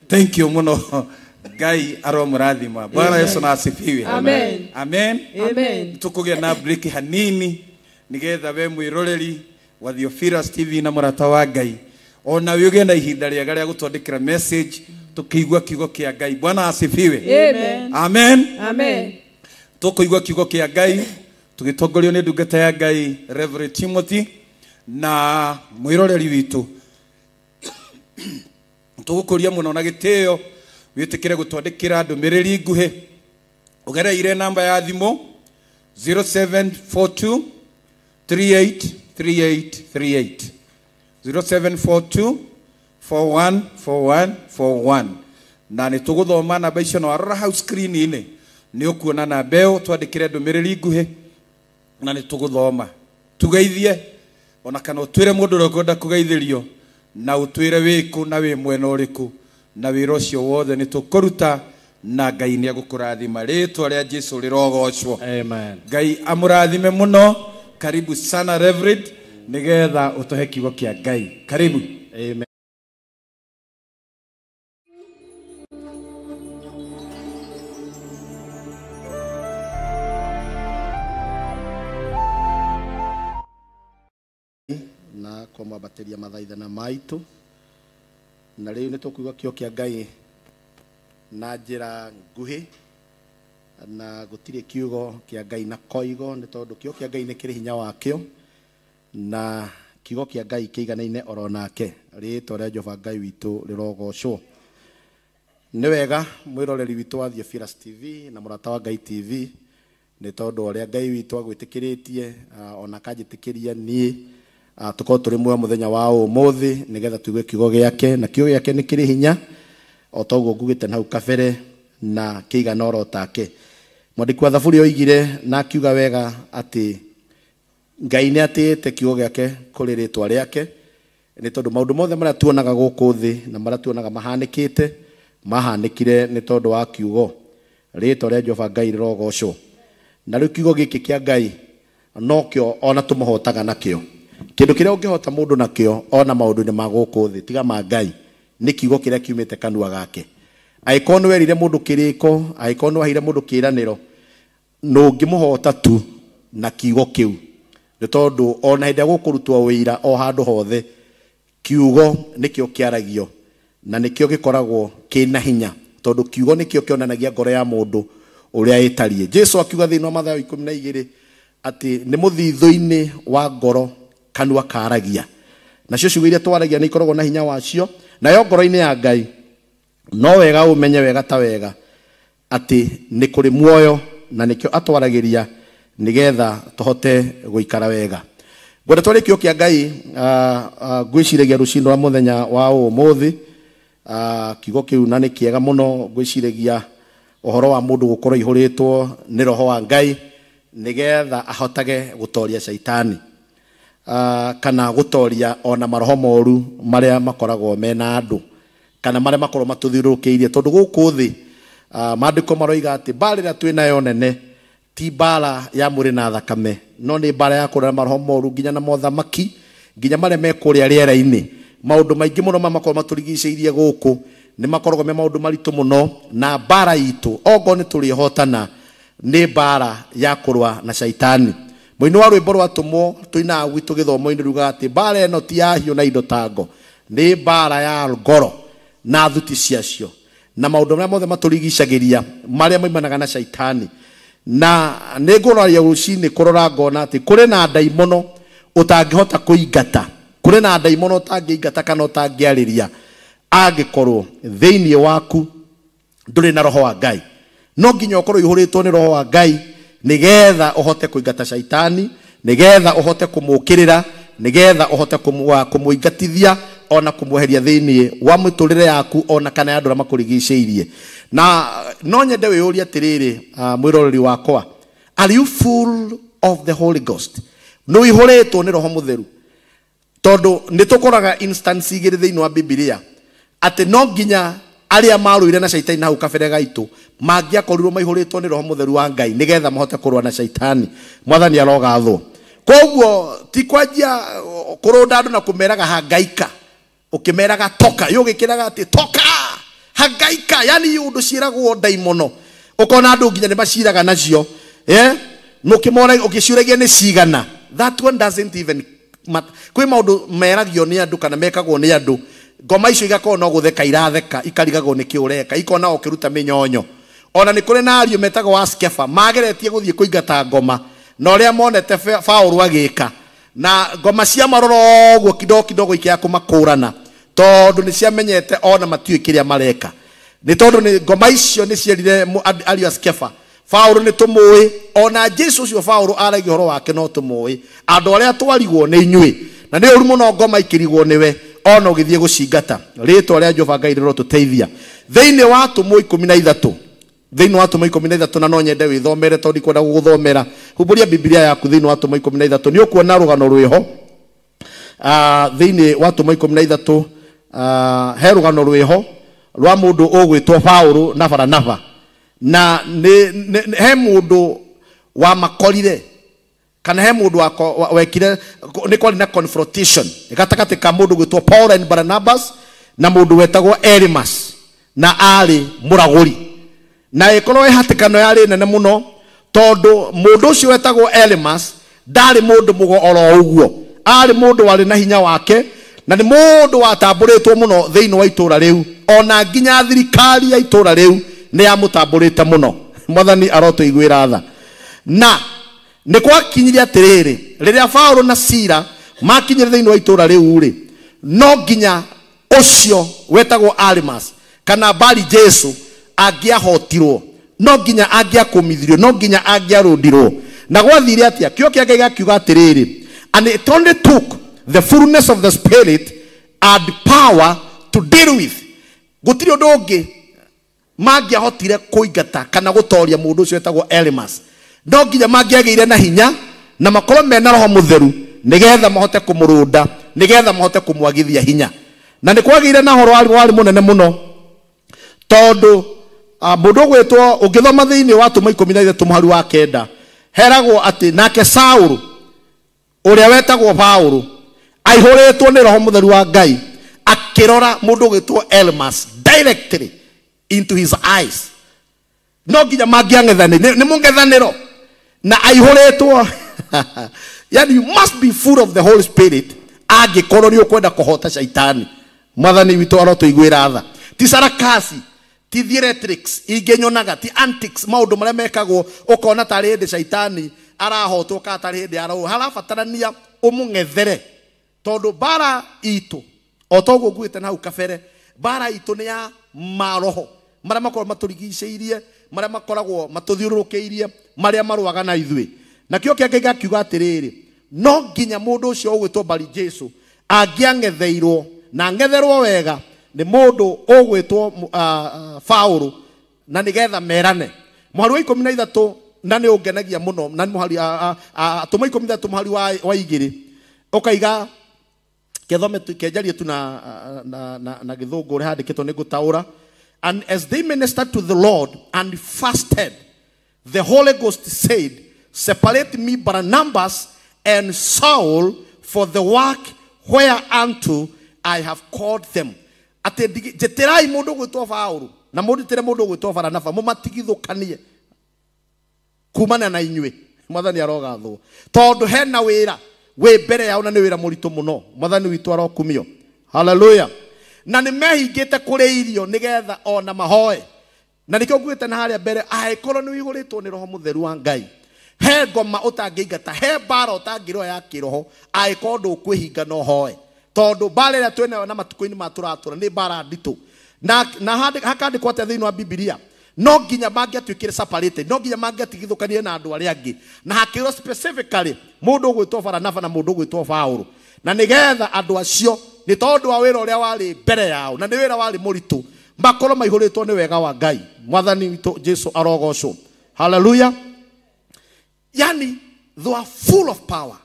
Thank you muno Ngai aromurathima. Bwana Yesu na asifiwe. Amen. Amen. Amen. Tukugia na break hanini nigetha we mwiroreri wa Theophilus TV na murata wa Ngai ona wiuge na ihinda rĩega rĩa gũtwandĩkĩra message tukigwa kiugo kĩa Ngai. Bwana asifiwe. Amen. Amen. Amen. Tukigwa kiugo kĩa Ngai tugitongorio nĩ ndungata ya Ngai Reverend Timothy na mwiroreri witu tugukuria muno na gitio witikire gutwandikira ndumiriri nguhi ugereire namba ya thimu 0742 383838 0742 414141 na ni tuguthoma namba icio no arora hau screen ini ni ukuona na mbeo twandikire ndumiriri nguhi na ni tuguthoma tugeithie ona kana utwire mundu urokwenda kugeithirio na utwire wiku na wi mwena uriku na wira ucio wothe ni tukuruta na Ngai ni agukurathima ritwa ria Jesu rirogocwo. Amen. Ngai amurathime muno. Karibu sana Reverend nigetha utohe kiugo kia Ngai. Karibu. Amen. Na kwa mabateria mathaithana maitu na riu ni tukuiga kio kia Ngai na njira nguhi na gutire kiugo kia Ngai na koigo ni tondu kio kia Ngai ni kiri hinya wakio na kiugo kia Ngai kiiganaine oronake ritwa ria Jehova Ngai witu rirogocwo. Ni wega mwiroreri witu wa Theophilus TV na murata wa Ngai TV ni tondu ria Ngai witu agwitikiritie ona kanjitikiria nie tuko turi mwe muthenya wa umuthi nigetha tuigue kiugo giake na kiugo giake ni kiri hinya otoguo ngugite nau kabere na kiigana oro take. Mwandiki wa Thaburi oigire na akiuga wega ati Ngai ni atite kiugo giake kuri ritwa riake ni tondu maundu mothe maria tuonaga guku thi na maria tuonaga mahanikire ni tondu wa kiugo ritwa ria Jehova Ngai rirogocwo. Na riu kiugo giki kia Ngai no kio ona tumuhotaga nakio. Kindu kiria ungihota mundu nakio ona maundu ni maguku thi tiga ma Ngai ni kiugo kiria kiumite kanua gake. Aikonu werire mundu kiriko, aikonu wahire mundu kiraniro no ngimuhota tu na kiugo kiu. Ni tondu ona hinde gukurutwa wira o handu hothe kiugo nikio kiaragio na nikio gikoragwo kina hinya tondu kiugo nikio kionanagia ngoro ya mundu uria itarie. Jesu akiuga thini wa Mathayo 12 ati ni muthithu-ini wa ngoro kanua karagia. Na cio ciugo iria twaragia ni ikoragwo na hinya wacio na yo ngoro-ini ya Ngai no wega umenye wega ta wega ati ni kuri muoyo na nikio atwaragiria nigetha tuhote guikara wega. Gwenda twari kio kia Ngai gwiciragia rucindo wa muthenya wa umuthi kiugo kiu na ni kiega muno gwiciragia uhoro wa mundu gukorwo ihuritwo ni roho wa Ngai nigetha ahotage gutoria shaitani kana gutoria ona maroho moru maria makoragwo mena andu kana maria makorwo matuthirukiirie tondu guku thi maandiko maroiga ati mbara ria twinayo nene ti mbara ya muri na thakame no ni mbara ya kurana maroho moru nginya na mothamaki nginya maria mekuria riera-ini. Maundu maingi muno makorwo maturigiceirie guku ni makoragwo me maundu maritu muno na mbara itu ogo ni turihotana ni mbara ya kurwa na shaitani. Muini wa rwimbo rwatumwo tuina gwitu githomo-ini ruga ati mbara eno ti ya hiu na indo tango ni mbara ya ngoro na thuti ciacio na maundu maria mothe maturigicagiria maria maimanaga na shaitani. Na ni nguraria rucini kurora ngona ati kuri na ndaimono utangihota kuingata, kuri na ndaimono utangiingata kana utangiariria angikorwo thiini waku nduri na roho wa Ngai. No nginya ukorwo ihuritwo ni roho wa Ngai nigetha uhote kuingata shaitani, nigetha uhote kumukirira, nigetha uhote kumuingatithia ona kumweheria thiini wa muturire yaku ona kana andu aria makurigiceirie. Na no nyende wiyuria atiriri mwiroreri wakwa, are you full of the Holy Ghost? No ihuritwo ni roho mutheru tondu nitukoraga instance igiri thiini wa Biblia ati no nginya aria maruire na shaitani na hau kabere gaitu mangiakorirwo maihuritwo ni roho mutheru wa Ngai nigetha mahote kurwa na shaitani. Mwathani arogathwo. Koguo ti kwanjia kurunda andu na kumeraga hangaika ukimeraga toka yo gikiraga ati toka hangaika yani undu ciragwo ndaimono ukona andu nginya ni maciraga nacio mukimora ukiciuragia ni cigana. That one doesn't even matter. Kwi maundu meragio ni andu kana mekagwo ni andu ngoma icio igakorwo no gutheka iratheka ikarigagwo ni kiureka ikona ukiruta minyonyo. Ona ni kuri na ario metagwo wa Skefa mageretie guthie kuingata ngoma na uria monete Paulu agika na ngoma cia maroro guo kidogo kidogo ikia kumakurana tondu ni ciamenyete ona matiui kiria mareka ni tondu ni ngoma icio ni cierire ariu Skefa Paulo ni tumui ona Jesu ucio Paulo aragi horo wake no tumui andu aria twarigwo ni inyui na ni uru muno ngoma ikirigwo niwe ona ugithie gucingata ritwa ria Jehova Ngai riro tuteithia thiini wa tumui 13 thiini wa tumui 13 na no nyende withomere tondu kwenda guguthomera humburia Biblia yaku thiini wa tumui 13 ni ukuona rugano rwiho thiini wa tumui 13 he rugano rwiho rwa mundu ugwitwo Paulo na Baranaba na he mundu wa makorire kana he mundu wekire ni kwari na confrontation gatagati ka mundu gwitwo Paul and Barnabas na mundu wetagwo Elimas na ari muraguri na ikorwo ihatikano yari nene muno tondu mundu ucio wetagwo Elimas ndari mundu mugo oro uguo ari mundu wari na hinya wake na ni mundu watamburitwo muno thiini wa itura riu ona nginya thirikari ya itura riu ni yamutamburite muno mwathani arotuiguira tha na ni kwakinyiria atiriri riria Paulo na Sila makinyire thiini wa itura riu ri no nginya ucio wetagwo Elimas kana bari Jesu angiahotirwo no nginya angiakumithirio no nginya angiarundirwo na gwathire atia kio kia Ngai gakiuga atiriri and it only took the fullness of the Spirit and power to deal with gutiri undu ungi mangiahotire kuingata kana gutoria mundu ucio wetagwo Elimas no nginya mangiageire na hinya na makorwo mena roho mutheru nigetha mahote kumurunda nigetha mahote kumwagithia hinya na ni kwageire na horo wari munene muno tondu mundu gwitwo ungithoma thiini wa tuma 13 muhari wa 9 heragwo ati nake Saulu uria wetagwo Paulo aihuritwo ni roho mutheru wa Ngai akirora mundu gwitwo Elimas directly into his eyes no nginya mangiang'ethanire ni mungethaniro na aihuritwo yani you must be full of the Holy Spirit angikorwo ni ukwenda kuhota shaitani mwathani witu arotuiguira tha ti sarakasi ti theatrics ingenyonaga ti antics maundu maria mekagwo ukona tari hindi shaitani arahotwo ka tari hindi arao harabatarania umung'ethere tondu bara itu otogo gwite na ukafere bara itu ni ya maroho maria makorwo maturigiceirie maria makoragwo matuthiururukiirie maria maruaga na ithui na kio kia Ngai gakiuga atiriri no nginya mundu ucio ugwitwo bari Jesu angiang'etheirwo na ng'etherwo wega ni mundu ugwitwo Paulo na nigetha merane muhari wa 13 na ni ungenagia muno na muhari tuma 13 muhari wa 2 ukaiga kethome tukenjarie tu na githungu ri handikitwo ni gutaura and as they ministered to the Lord and fasted the Holy Ghost said separate me Barnabas and Saul for the work whereunto I have called them ate jeterai mundu gwitwo Paulo na munditire mundu gwitwo Barnaba mumatigithukanie kumana na inywe mwathani arogathwo tondu hena wira we mbere yao na ni wira muritu muno mwathani witu arokumio hallelujah na ni mehingite kuri irio nigetha ona mahoe na nikio ngwite na haria mbere aikorwo ni wiguritwo ni roho mutheru wa Ngai he ngoma utangiingata he bara utangirwo ya kiroho aikorwo ndukwihinga no hoe tondu bara ria twene na matuko-ini maturatura ni bara nditu na hakandikwo ate thiini wa Biblia no nginya mangiatuikire separated no nginya mangiatigithukanie na andu aria angi na hakirwo specifically mundu gwitwo Barnaba na mundu gwitwo Paulo na nigetha andu acio ni tondu wa wira uria wari mbere yao na ni wira wari muritu makorwo maihuritwo ni wega wa Ngai mwathani witu Jesu arogocwo hallelujah yani they are full of power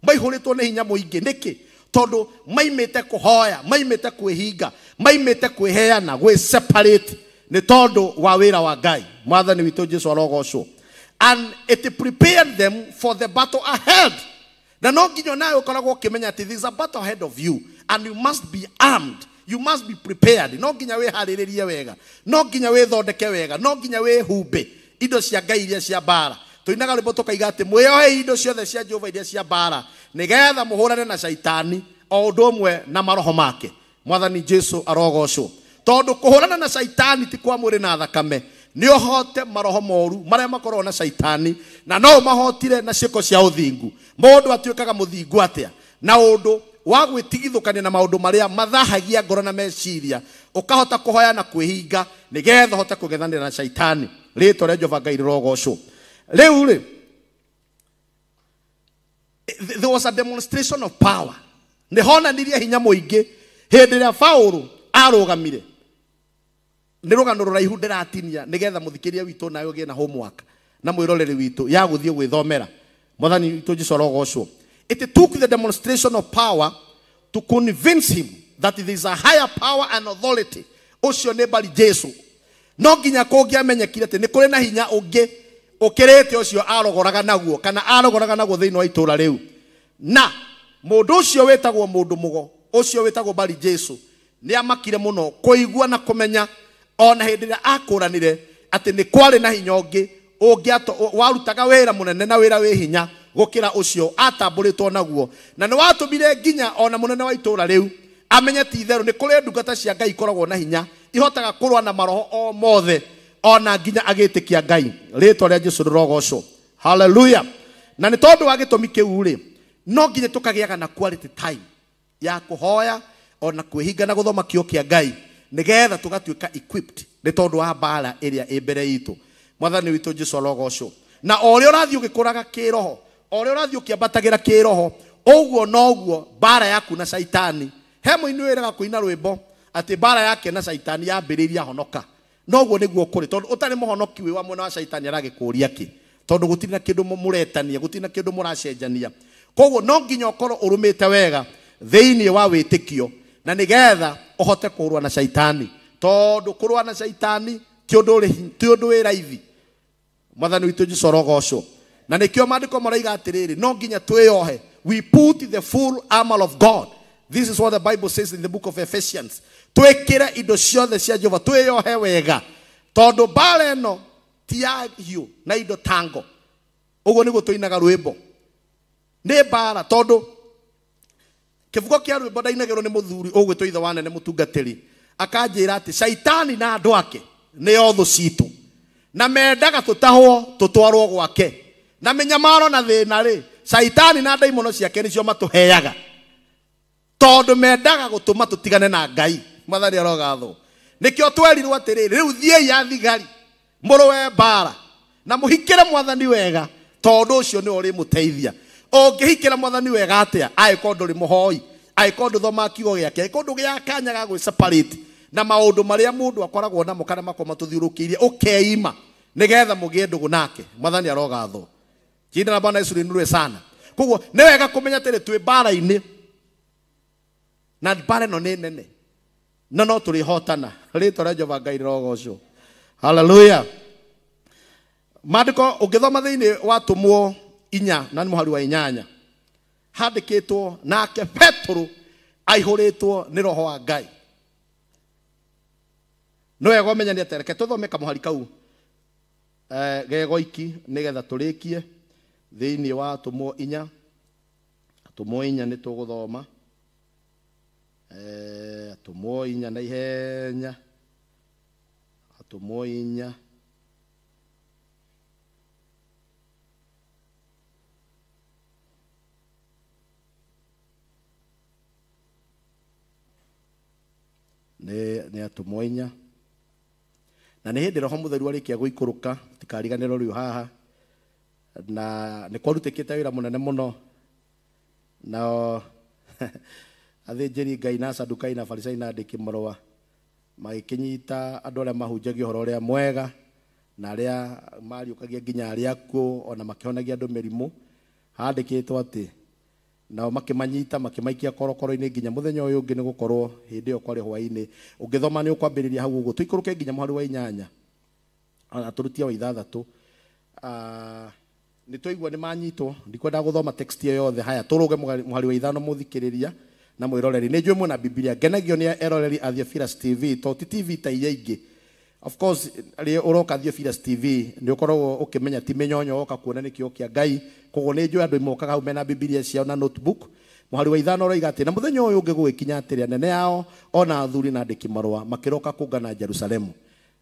maihuritwo ni hinya muingi niki tondu maimite kuhoya maimite kwihinga maimite kwiheana gwi separate ni tondu wa wira wa Ngai mwathani witu Jesu arogocwo and it prepared them for the battle ahead na no nginya nayo ukoragwo ukimenya ati there is a battle ahead of you and you must be armed you must be prepared no nginya we hariririe wega no nginya we thondeke wega no nginya we humbe indo cia Ngai iria cia bara tuinaga rwimbo tukaiga ati mweyohe indo ciothe cia Jehova iria cia bara nigetha muhurane na shaitani o undu umwe na maroho make mwathani Jesu arogocwo tondu kuhurana na shaitani ti kwa mwiri na thakame ni ohote maroho moru maria makorwo na shaitani na no mahotire na ciiko cia uthingu mundu atuikaga muthingu atia na undu wa gwitigithukania na maundu maria mathahagia ngoro na meciria ukahota kuhoya na kwihinga nigetha hote kugethanira na shaitani rito ria Jehova Ngai rogocwo riu ri there was a demonstration of power ni honanirie hinya muingi hindi ria Paulo arugamire ni rugano ruraihu ndiratinia nigetha muthikiria witu nayo gie na homework na mwiroreri witu ya guthie gwithomera mwathani witu Jesu rogocwo. It took the demonstration of power to convince him that there is a higher power and authority. Ucio ne bali Jesu. No nginya kungia menyekire ati ni kuri na hinya ungi ukirite ucio arogoraga naguo kana arogoraga naguo thiini wa itura riu. Na mundu ucio wetagwo mundu mugo, ucio wetagwo bali Jesu ni amakire muno kuigua na kumenya ona hindi ria akuranire ati ni kwari na hinya ungi warutaga wira munene na wira wi hinya gukira ucio atamburitwo naguo na ni watumire nginya ona munene wa itura riu amenye ti theru ni kuri ndungata cia Ngai ikoragwo na hinya ihotaga kurwa na maroho o mothe ona nginya agitikia Ngai ritwa ria Jesu rogocwo. Hallelujah. Na ni tondu wa gitumi kiu ri no nginya tukagiaga na quality time ya kuhoya ona kwihinga na guthoma kio kia Ngai nigetha tugatuika equipped ni tondu wa bara iria imbere itu mwathani witu Jesu rogocwo. Na oria urathi ugikuraga kiroho oria urathi ukiambatagira kiroho uguo noguo bara yaku na shaitani hemo inuiraga kuina rwimbo ati bara yake na shaitani yambiriria honoka noguo niguo kuri tondu utari muhonoki wi wa mwena wa shaitani aragikuria ki tondu gutiri na kindu muretania gutiri na kindu muracenjania koguo no nginya ukorwo urumite wega thiini wa witikio na nigetha uhote kurwa na shaitani tondu kurwa na shaitani ti undu wi raithi mwathani witu Jesu rogocwo. Na nikio maandiko maraiga atiriri no nginya twiyohe we put the full armor of God. This is what the Bible says in the book of Ephesians. Twekira indo ciothe cia Jehova twiyohe wega tondu bara eno ti ya hiu na indo tango uguo niguo tuinaga rwimbo ni bara tondu kivugo kia rwimbo ndainagirwo ni muthuri ugwitwo ithe wa nene mutungatiri akanjira ati shaitani na andu ake ni othu citu na mendaga tutahwo tutwarwo gwake na menyamaro na thina ri shaitani na daimono ciake nicio matuheaga tondu mendaga gutuma tutigane na Ngai mwathani arogatho. Nikio twerirwo atiriri riu thiei ya thigari muruwe bara na muhikire mwathani wega tondu ucio ni uri muteithia ungihikira mwathani wega atia aiko nduri muhoi aiko nduthoma kigo giake aiko ndu gia kanya ga gwi separate na maundu maria mundu akoragwo namo kana makoma tuthiurukiirie ukeima nigetha mugie ndugu nake mwathani arogatho. Jina la Bwana Yesu linurwe sana. Koguo ni wega kumenya tiri twi bara-ini na bara no ni nene na no turi hotana ritwa ria Jehova Ngai rogocwo. Hallelujah. Maandiko ungithoma thiini wa tumwo 4 na ni muhari wa 8 handikitwo nake Petro aihuritwo ni roho wa Ngai. No wega umenya ni atereke tuthome kamuhari kau gegoiki nigetha turikie thiini wa tumwo 4 ni tuguthoma tumwo 4 na ihenya tumwo 4 ni atumwo 4 na ni hindi roho mutheru arikia guikuruka tikariganiro riu haha na ni kwarutikite wira munene muno na athinjiri Ngai na Sadukai na Farisai na andiki marua magikinyita andu aria mahunjagia uhoro uria mwega na aria mariukagia nginya aria ku ona makihonagia andu mirimu handikitwo ati nao makimanyita makimaikia korokoro-ini nginya muthenya uyu ungi ni gukorwo hindi iyo kwari hwaini ungithoma ni ukwambiriria hau uguo tuikuruke nginya muhari wa 8 ana turutia wa 6 ni tuigua ni manyitwo ndikwenda guthoma text iyo yothe haya turuge muhari wa 5 muthikiriria na mwiroreri ni njue muna Biblia ngenagio ni eroreri a Theophilus TV to ti TV ta iria ingi of course ri uroka Theophilus TV ni ukorwo ukimenya ti menyonyo oka kuona ni kio kia Ngai koguo ni njue andu imokaga hau mena Biblia ciao na notebook muhari wa 5 roiga ati na muthenya uyu ungi gugikinya atiri anene yao ona athuri na andiki marua makiroka kungana Jerusalemu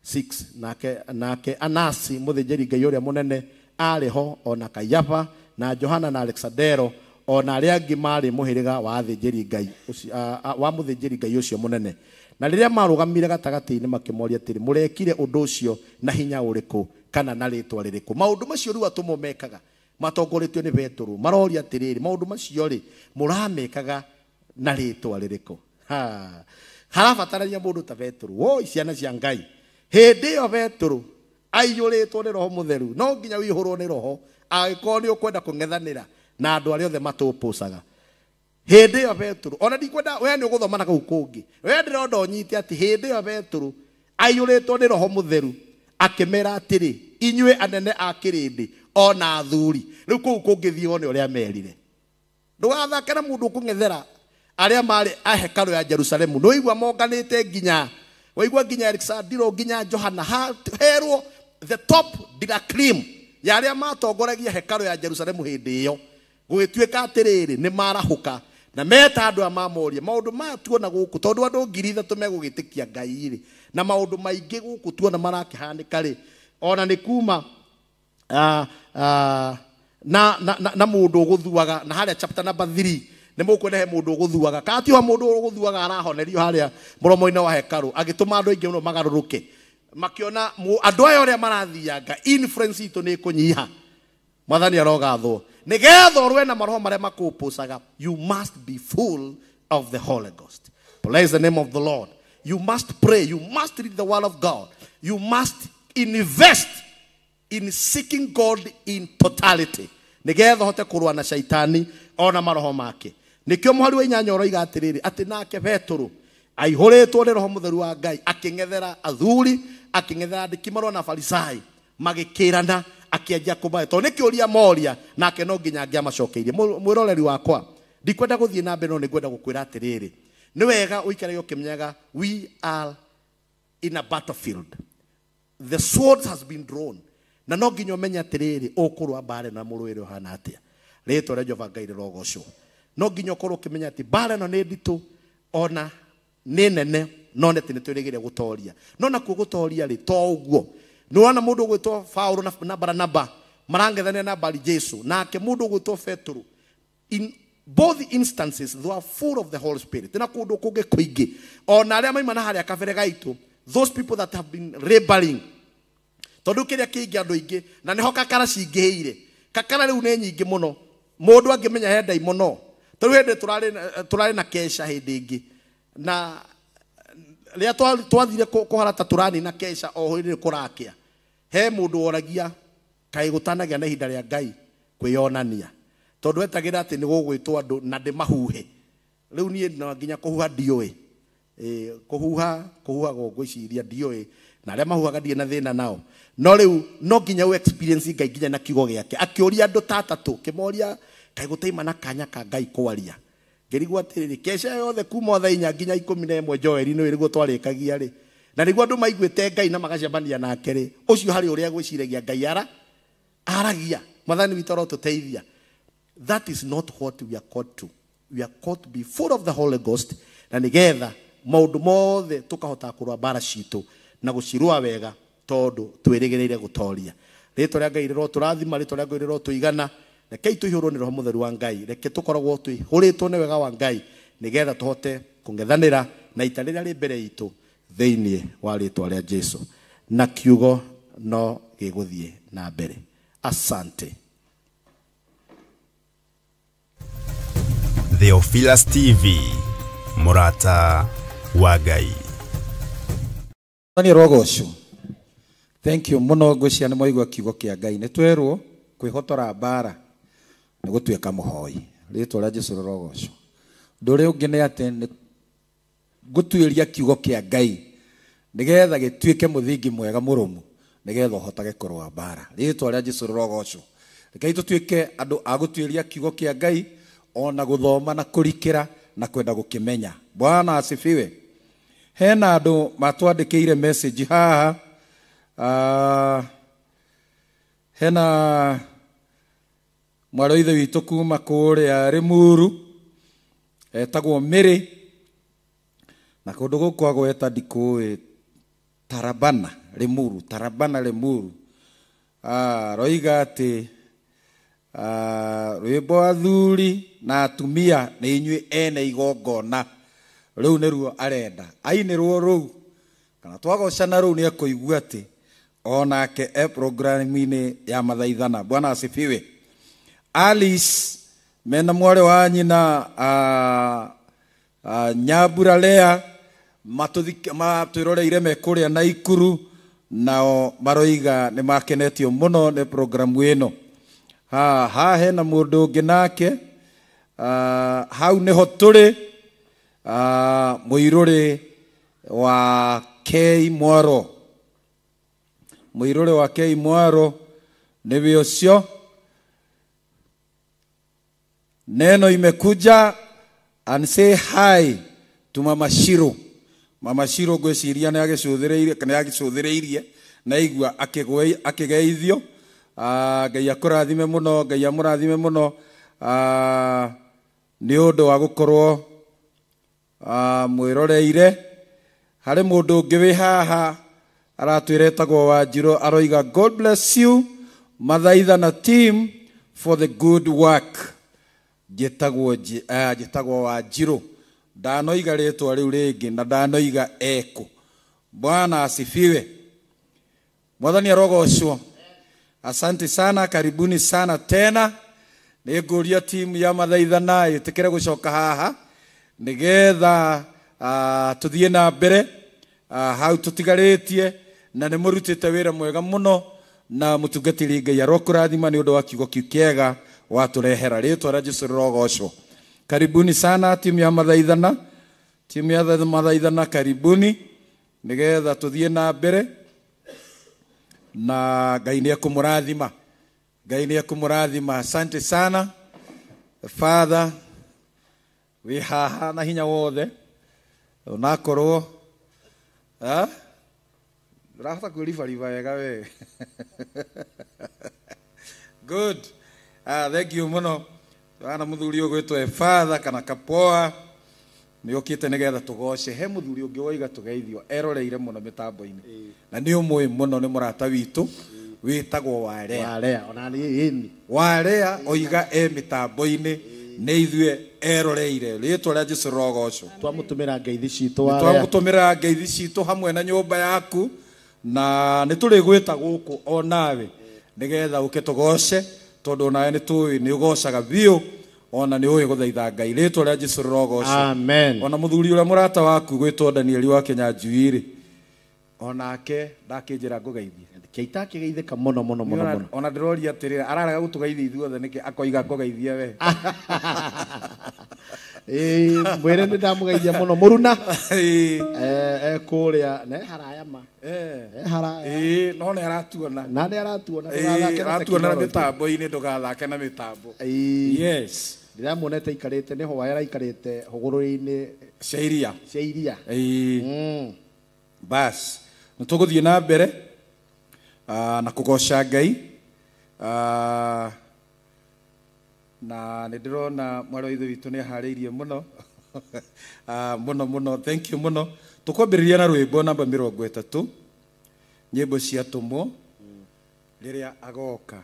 6 nake Anasi muthinjiri Ngai uria munene ariho ona Kayafa na Johana na Alexandero ona aria angi mari muhiriga wa athinjiri Ngai wa muthinjiri Ngai ucio munene na riria marugamire gatagati-ini makimoria atiri murekire undu ucio na hinya uriku kana na ritwa ririku maundu macio riu atumo mekaga matongoretio ni Petero maroria atiriri maundu macio ri muramekaga na ritwa ririku harabatarania mundu ta Petero wo ciana cia Ngai hindi yo Petero aiyuritwo ni Roho Mutheru no nginya wihurwo ni Roho agĩkorwo nĩ ũkwenda kũng'ethanĩra na andũ arĩa othe matũpũcaga hĩndĩ ĩyo Petero ona ndikwenda we nĩ ũgũthoma na kũu kũngĩ we ndĩrenda ũnyite atĩ hĩndĩ ĩyo Petero aiyũrĩtwo nĩ Roho Mutheru akĩmera atĩrĩ inyuĩ anene a kĩrĩndĩ ona athuri rĩu kũu kũngĩthiĩ one ũrĩa merire ndũgathake na mũndũ ũkũng'ethera arĩa marĩ a hekarũ ya Jerusalemu nĩwaigua monganĩte nginya waigua nginya Alexandro nginya Johana herwo the top decrim ya aria matongoragia hekarũ ya Jerusalemu hindi iyo gũgĩtuĩka atĩrĩrĩ nĩ marahuka na meta andũ a mamoria maũndũ maya tuona gũkũ tondũ andũ 3,000 megũgĩtĩkia Ngai rĩ na maũndũ maingĩ gũkũ tuona marakĩhanĩka rĩ ona nĩ kuma na mũndũ ũgũthuaga na harĩa chapter number 3 nĩ mũkwenda he mũndũ ũgũthuaga katiho mũndũ ũgũthuaga arahonerio harĩa mũromo-inĩ wa hekarũ agĩtũma andũ aingĩ mũno magarũrũke makiona andũ aya ũrĩa marathianga influence itũ nĩ kũnyiha mwathani arogathwo nĩgetha ũrwe na maroho marĩa makũpũcaga you must be full of the Holy Ghost. Praise the name of the Lord. You must pray, you must read the word of God, you must invest in seeking God in totality nĩgetha hote kũrũa na shaitani ona maroho make nĩkĩo mũhari wa 8 ũroiga atĩrĩrĩ atĩ nake Petero aihũrĩtwo nĩ Roho Mutheru wa Ngai akĩng'ethera athuri akĩng'ethera andĩki marũa na Farisai magĩkĩrana akĩanjia kũmahe tondũ nĩ kĩũria moria nake no nginya angĩamacokeirie mwĩroreri wakwa ndikwenda gũthiĩ na mbere no nĩngwenda gũkwĩra atĩrĩrĩ nĩ wega ũikare ũkĩmenyaga we are in a battlefield the sword has been drawn na no nginya ũmenye atĩrĩrĩ ũkũrũa mbara na mũrũĩre ũhana atĩa rĩtwa rĩa Jehova Ngai rĩrogocwo no nginya ũkorwo ũkĩmenya atĩ mbara ĩno nĩ nditũ ona nĩ nene no nĩ twĩrĩgĩre gũtoria no nakuo gũtoria rĩ to ũguo nĩ wona mũndũ ũgwĩtwo Paulo na Barnaba marang'ethania na mbari Jesu nake mũndũ ũgwĩtwo Petero in both instances they are full of the Holy Spirit na kũndũ kũngĩ kũingĩ ona arĩa maimana harĩa kabere gaitũ those people that have been rebelling tondũ kĩrĩa kĩingĩ andũ aingĩ na nĩho kakara cingĩhĩire kakara rĩu nĩ nyingĩ mũno mũndũ angĩmenya he ndaimono tondũ hĩndĩ tũrarĩ na kesha hĩndĩ ĩngĩ na rĩa twathire kũharata tũrani na kesha o hĩndĩ kũrakĩa he mũndũ woragia kaĩ gũtanagĩa na ihinda rĩa Ngai kwĩyonania tondũ etagĩra atĩ nĩ gũgwĩtwo andũ na ndĩmahuhe rĩu niĩ no nginya kũhuha ndiũĩ kũhuhaga ngwĩciria ndiũĩ na arĩa mahuhaga ndirĩ na thĩna nao no rĩu no nginya u experience Ngai nginya na kiugo gĩake akĩũria andũ tatatũ kĩmoria kaĩ gũtaima na kanya ka Ngai kwaria ngĩrigwo atĩrĩrĩ kesha yothe kuma thaa 4 nginya 11 Joeli nĩ rĩguo twarĩkagia rĩ na nĩguo andũ maiguĩte Ngai na magacemania nake rĩ ũcio harĩ ũrĩa gwĩciragia Ngai aragia mwathani witũ arotũteithia. That is not what we are called to. We are called to be full of the Holy Ghost na nĩgetha maũndũ mothe tũkahota kũrũa mbara citũ na gũcirũa wega tondũ twĩrĩgĩrĩire gũtoria rĩtwa rĩa Ngai rĩro tũrathima rĩtwa rĩa Ngai rĩro tũigana reke tũihũrwo nĩ Roho Mutheru wa Ngai reke tũkoragwo twĩhũrĩtwo nĩ wega wa Ngai nĩgetha tũhote kũng'ethanĩra na ita rĩrĩa rĩ mbere itũ thĩinĩ wa rĩtwa rĩa Jesu na kiugo no gĩgũthiĩ na mbere. Asante. Theophilus TV Murata wa Ngai. Ni rogoco. Thank you muno ngwĩciria nĩ mwaigua kiugo kĩa Ngai nĩ twerwo kwĩhotora mbara nĩ gũtuĩka mũhoi rĩtwa rĩa Jesũ rogoco. Ndũrĩ ũngĩ nĩ atĩ nĩ gũtuĩria kiugo kĩa Ngai nĩgetha gĩtuĩke mũthingi mwega mũrũmu nĩgetha ũhotage kũrũa mbara rĩtwa rĩa Jesũ rogoco. Rekei tũtuĩke andũ a gũtuĩria kiugo kĩa Ngai ona gũthoma na kũrikĩra na kwenda gũkĩmenya. Bwana asifiwe. Hena andũ matwandĩkĩire message haha hena mwarũithe witũ kuma kũrĩa Rĩmuru etagwo Mĩrĩ na kũndũ gũkũ agweta ndikũĩ Tarabana Rĩmuru roiga atĩ rwimbo athuri na atumia nĩ inyuĩ ene igongona rĩu nĩruo arenda ainĩrwo rũu kana twagocana rũu nĩ ekũigua atĩ onake programu-inĩ ya mathaithana. Bwana asifiwe. Alice mena mwarĩ wa nyina Nyambura Lea matwĩroreire me kũrĩa Naikuru, nao maroiga nĩ makenetio mũno nĩ programu ĩno. Ha hena mũndũ ũngĩ nake hau nĩho tũrĩ mũirũrĩ wa K Mwaro. Mũirũrĩ wa K Mwaro nĩwe ũcio. Neno imekuja and say hi to Mama Shiro. Mama Shiro gwĩciria nĩ agĩcũthĩrĩirie kana agĩcũthĩrĩirie na igua akĩgeithio. Ngai akũrathime mũno, Ngai amũrathime mũno nĩ ũndũ wa gũkorwo mwĩroreire. Harĩ mũndũ ũngĩ wĩ haha aratwĩra etagwo Wanjirũ aroiga God bless you Mathaithana team for the good work. Njĩtagwo Wanjirũ, ndanoiga rĩtwa rĩu rĩngĩ na ndanoiga eko. Bwana asifiwe. Mwathani arogocwo. Asante sana, karibuni sana tena. Nĩngũria timu ya Mathaithana ĩtĩkĩre gũcoka haha nĩgetha tũthiĩ na mbere hau tũtigarĩtie, na nĩ mũrutĩte wĩra mwega mũno na mũtungatĩri Ngai arokũrathima nĩ ũndũ wa kiugo kĩu kĩega watũrehera. Rĩtwa rĩa Jesũ rĩrogocwo. Karibuni sana timu ya Mathaithana, timu ya Mathaithana karibuni nĩgetha tũthiĩ na mbere na Ngai nĩ ekũmũrathima. Ngai nĩ ekũmũrathima. Asante sana Father, wĩ haha na hinya wothe onakorwo rafta kwĩribariba wega we. Good. Thank you mũno. Wana mũthuri ũgwĩtwo Father kana Kapoa nĩ okĩte nĩgetha tũgoce. He mũthuri ũngĩ woiga tũgeithio eroreire mũno mĩtambo-inĩ na nĩ ũmũĩ mũno nĩ mũrata witũ wĩtagwo Warea. Ona nĩ Warea oiga mĩtambo-inĩ nĩ ithuĩ eroreire. Rĩtwa rĩa Jesũ rogocwo. Twamũtũmĩra ngeithi citũ Warea. Twamũtũmĩra ngeithi citũ hamwe na nyũmba yaku na nĩ tũrĩ gwĩta gũkũ o nawe nĩgetha ũke tũgoce tondũ nawe nĩ tũĩ nĩ ũgocaga biũ ona nĩ ũĩ gũthaitha Ngai. Rĩtwa rĩa Jesũ rogocwo. Amen. Ona mũthuri ũrĩa mũrata waku gwĩtwo Danieli wa Kĩnyanjui-rĩ onake ndakĩnjĩra ngũgeithie. Kĩitakĩgeithĩka mũno mũno mũno. Ona ndĩroria atĩrĩrĩ ararega gũtũgeithia ithuothe nĩkĩ akoiga ngũgeithie we. Mwĩre nĩ ndamũgeithia mũno mũruna kũrĩa ne haraya ma haraya no nĩ aratuona na nĩ aratuona aratuona na mĩtambo-inĩ ndũgathake na mĩtambo. Yes, ndĩramuonete aikarĩte nĩho Waya aikarĩte hũgũrũrũ-inĩ cia iria. Bas nĩ tũgũthiĩ na mbere na kũgoca Ngai na nĩ ndĩrona mwarĩ wa ithe witũ nĩ aharĩirie mũno mũno mũno. Thank you mũno. Tũkwambĩrĩria na rwĩmbo namba 30 nyĩmbo cia tũmwo rĩrĩa agoka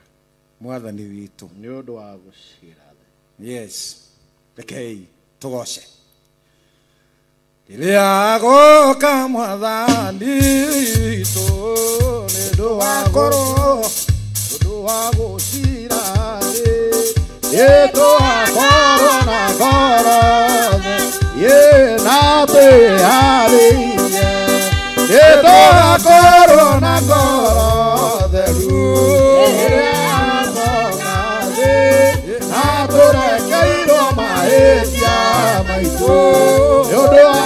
Mwathani witũ nĩ ũndũ wa gũcira. Yes, rekei tũgoce. Rĩrĩa agoka Mwathani witũ nĩ ũndũ wa ngoro ũndũ wa gũcira yeto akoro na ngoro na twĩharĩirie yeto akoro na ngoro theru na tũrekeirwo mahĩtia maitũ nĩ ũndũ wa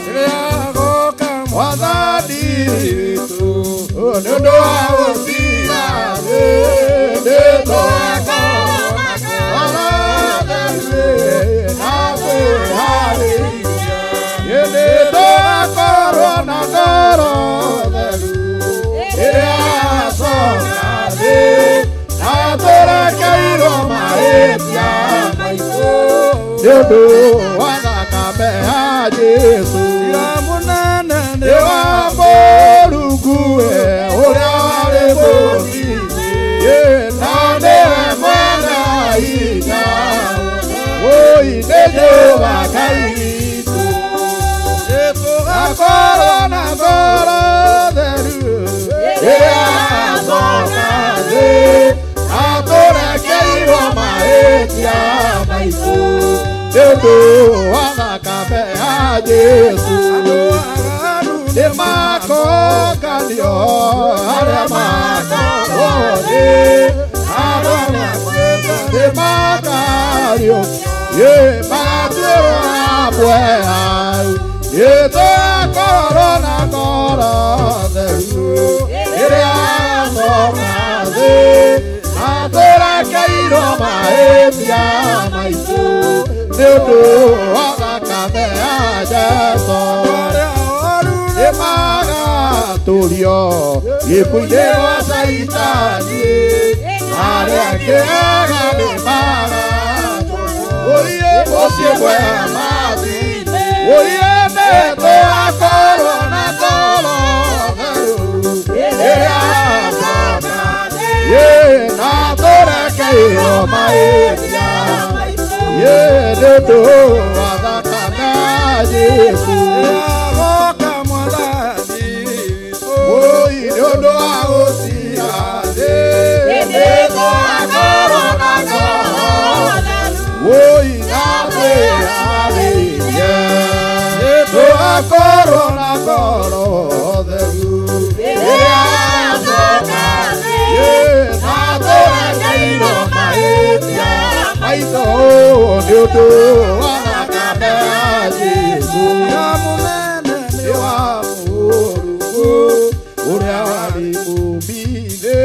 rĩrĩa agoka Mwathani witũ nĩ ũndũ wa gũcira yeto Dedo wanakame ha Yesu Iramunana ne wamborugue Ura wale bozi Ye nane corona theru sokaze atorekeirwo mahĩtia maitũ nĩũndũ wa thakame ya Jesu nĩmakonganio arĩa makorwo nĩmakanio magatuĩrwo amwe hau twakorwo na ngoro theru ĩrĩa thoma thĩ atũrekeirwo mahĩtia maitũ nĩũndũ wa thakame ya Jesũ nĩmagatũrio gĩkuũ-inĩ gwa Saitani arĩa angĩ ega nĩmagatũrio mũciĩ mwega mathi nĩtũgakorwo na ngoro theru ĩrĩa thoma na tũrekeirwo mahĩtia nĩũndũ wa thakame ya Jesu agoka mwathani nĩũndũ wa gũcira thĩ nĩtũgakorwo na ngoro natwĩharĩirie nĩtũgakorwo na ngoro theru ĩrĩa thoma na tũrekeirwo mahĩtia maitũ nĩũndũ wa thakame ya Jesu ya mũnene nĩ wa Mũrungu ũrĩa warĩ mũũmbi-inĩ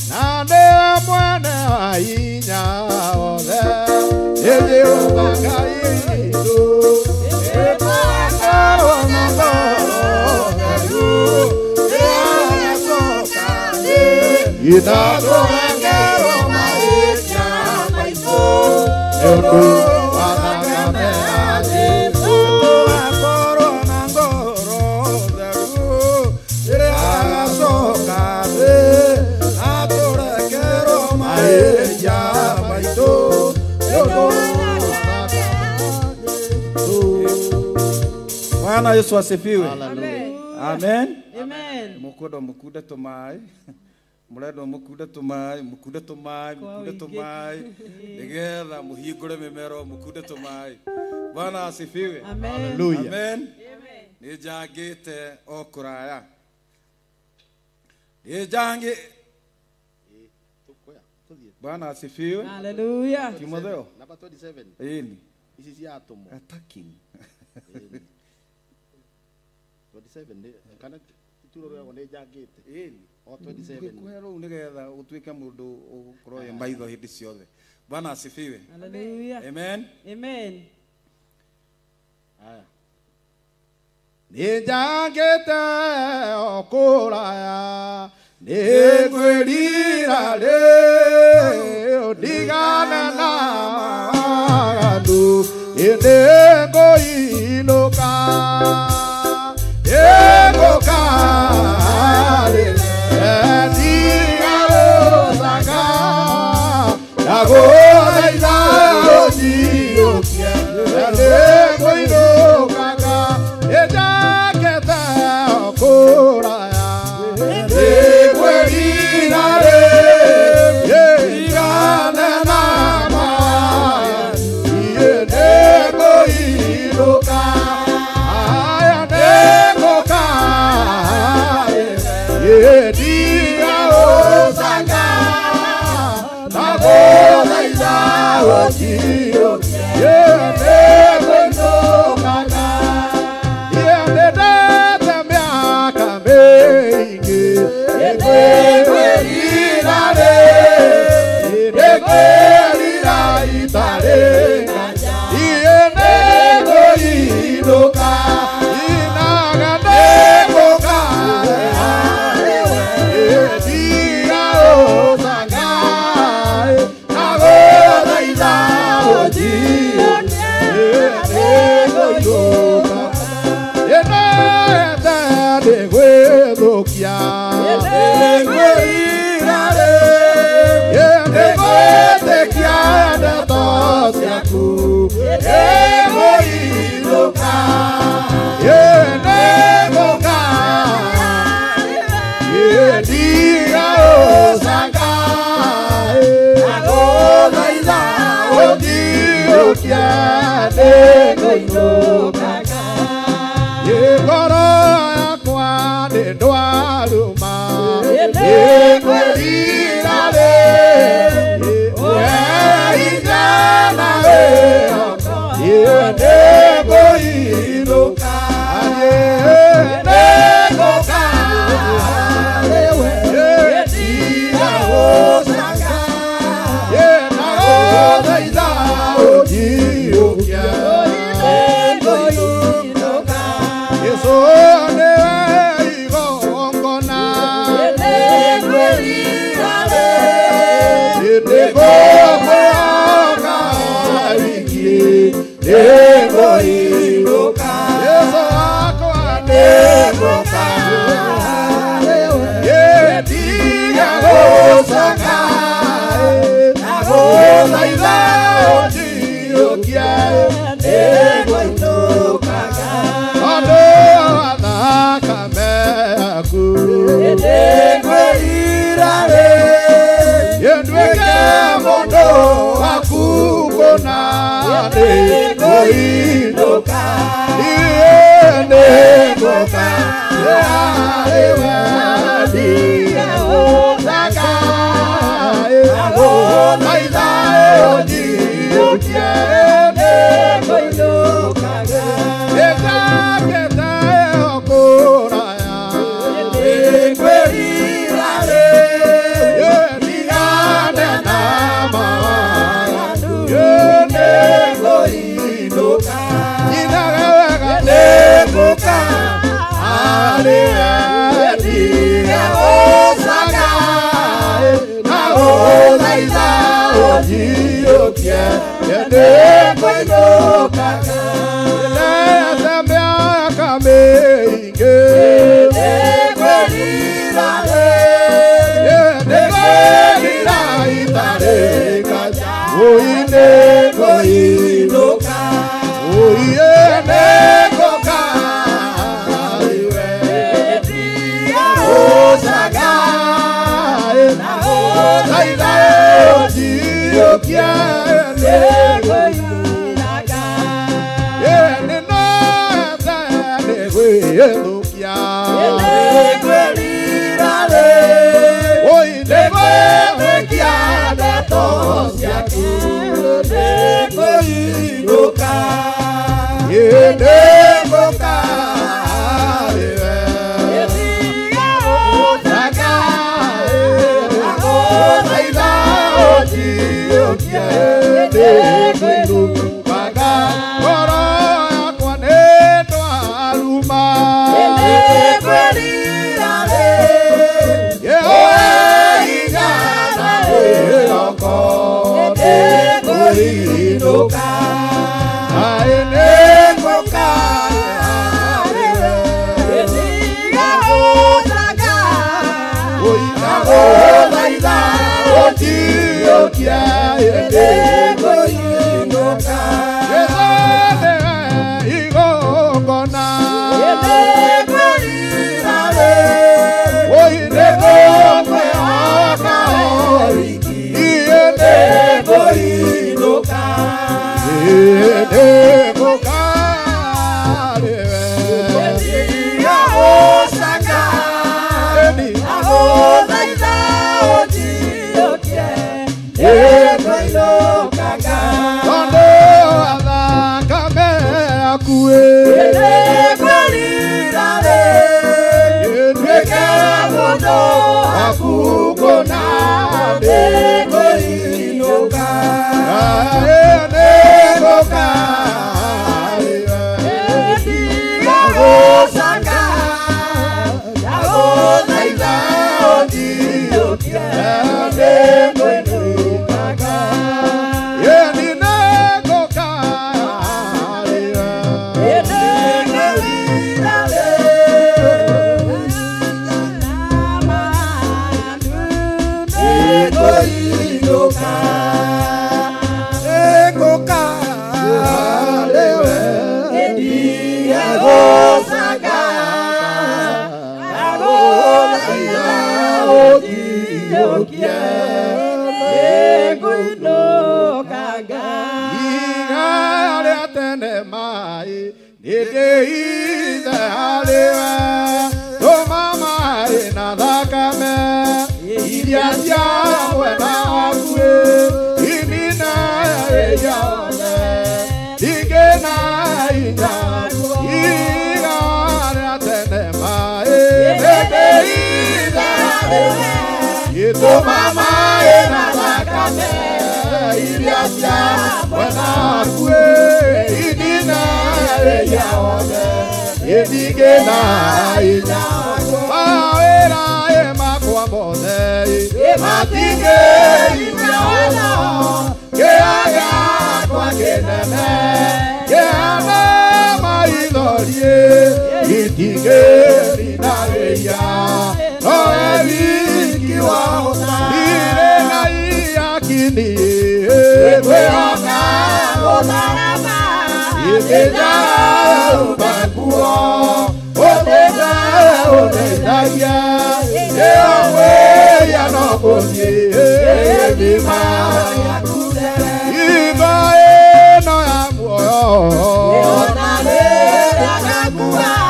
na nĩwe mwene wa hinya wothe nĩ Jehova Ngai witũ nĩtũgakorwo na ngoro theru ĩrĩa coka thĩ na tũrekerwo mahĩtia maitũ nĩũndũ wa thakame ya Jesu nĩtũgakorwo na ngoro theru ĩrĩa coka thĩ na tũrekerwo mahĩtia maitũ nĩũndũ Bwana Yesu asifiwe. Amen. Amen. Mukodo mukude tumai. Muredo mukude tumai, mukude tumai, mukude tumai. Nigetha muhingure mimero mukude tumai. Bwana asifiwe. Amen. Hallelujah. Amen. Nijangite okuraya. Nijangi Bwana asifiwe. Hallelujah. Timotheo. Number 27. Ini. This is Yatomo. Attacking. 27 kana ituro rwa ne jangite o 27 Kwero nigetha utuike mundu ukorwo ye maitho hindi ciothe. Bwana asifiwe. Hallelujah. Amen. Amen. Aya ni jangite okuraya ni gwirira le odigana na maganu inde ngoinuka ego kare edigaro saka yago daida odio ende ngoinuka ka ejaketa okuraya egwerira le yedigana na maganu inde ngoinuka dia osaka nagoda izao tio yene kwendo kaka yene data miaka mengi ekwe irare ekwe itare yene goidoka inaga negoka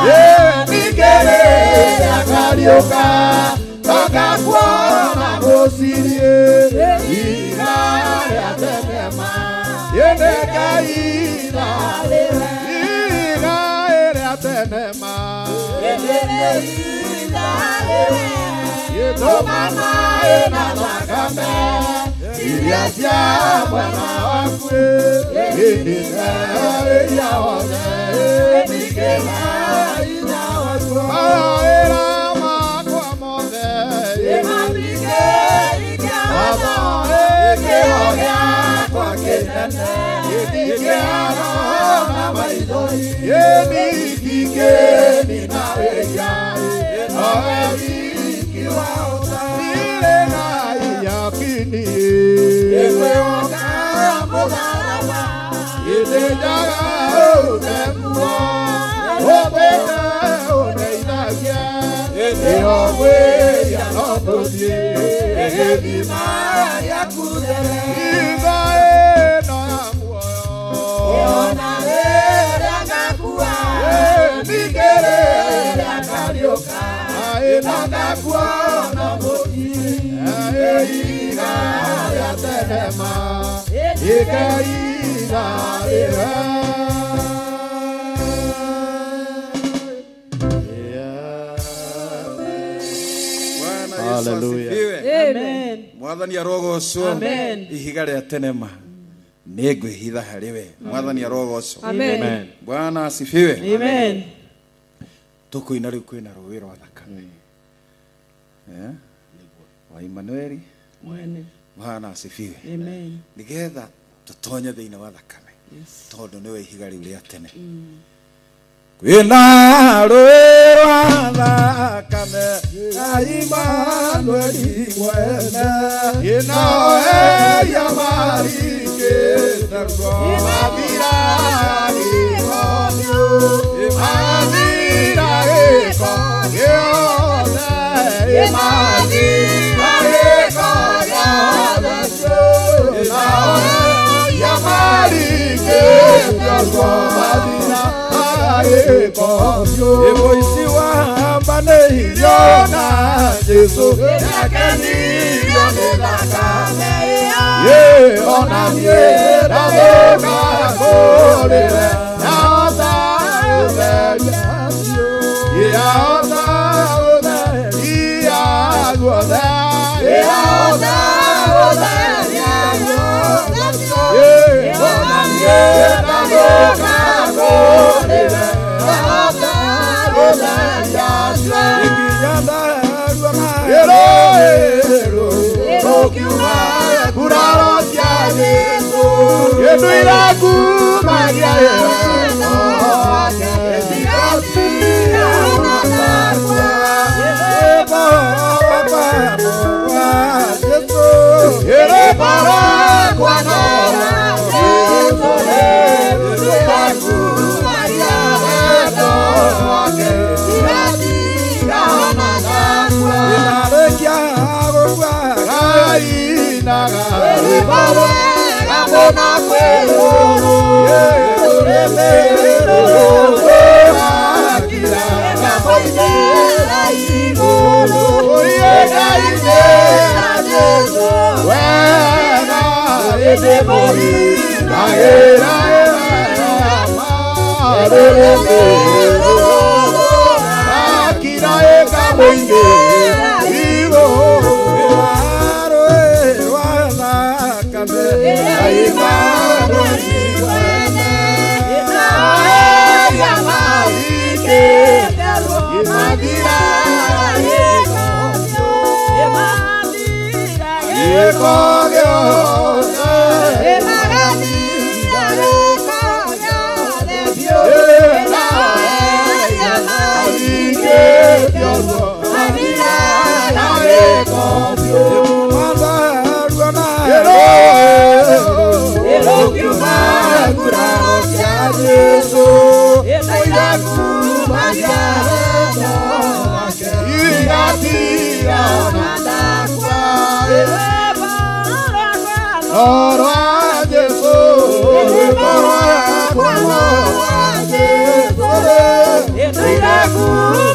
Yeah. kariuka takakuona musirie igare tenema yende kaira igare tenema yende yeto mama ena nakame iriasia bwana wakwe indika ya wone nikela ina wakwe era makwa mode emapike ikama ekeoya kwa kenene yedikiano na maidoi yedikike ninawe yai awe yakini ewe okambo baraba ide jaga otembo obeta oneidagia ede owe ya notosi ebi maya kudere ibae no amwo ona era kakua nikere ya karioka ena kakua no moji Ega ya tenema, ega ina ega. Hallelujah. Amen. Mwathani arogoco. Amen. Ihiga rĩa tenema. Nĩngwĩhitha harĩ we. Mwathani arogoco. Amen. Bwana asifiwe. Amen. Tukuina rĩu kwĩna rũĩ rwa thakame. Wa Emmanuel. Bwana asifiwe. Amen. Nigetha tutonye thĩinĩ wa thakame. Tondũ nĩwe ihiga rĩu rĩa tene. Kwĩna rũĩ rwa thakame na Emmanuel mwene. Kwĩna ya marikĩte ruo. Mabira gĩkonyo. Mabira gĩkonyo. Mabira Emoisi wa bane yona Jesu yakeni yona kame ye ona ye daboka kore ya ota ode ya ota ode ya ode ya ota ode ye ona ye daboka kore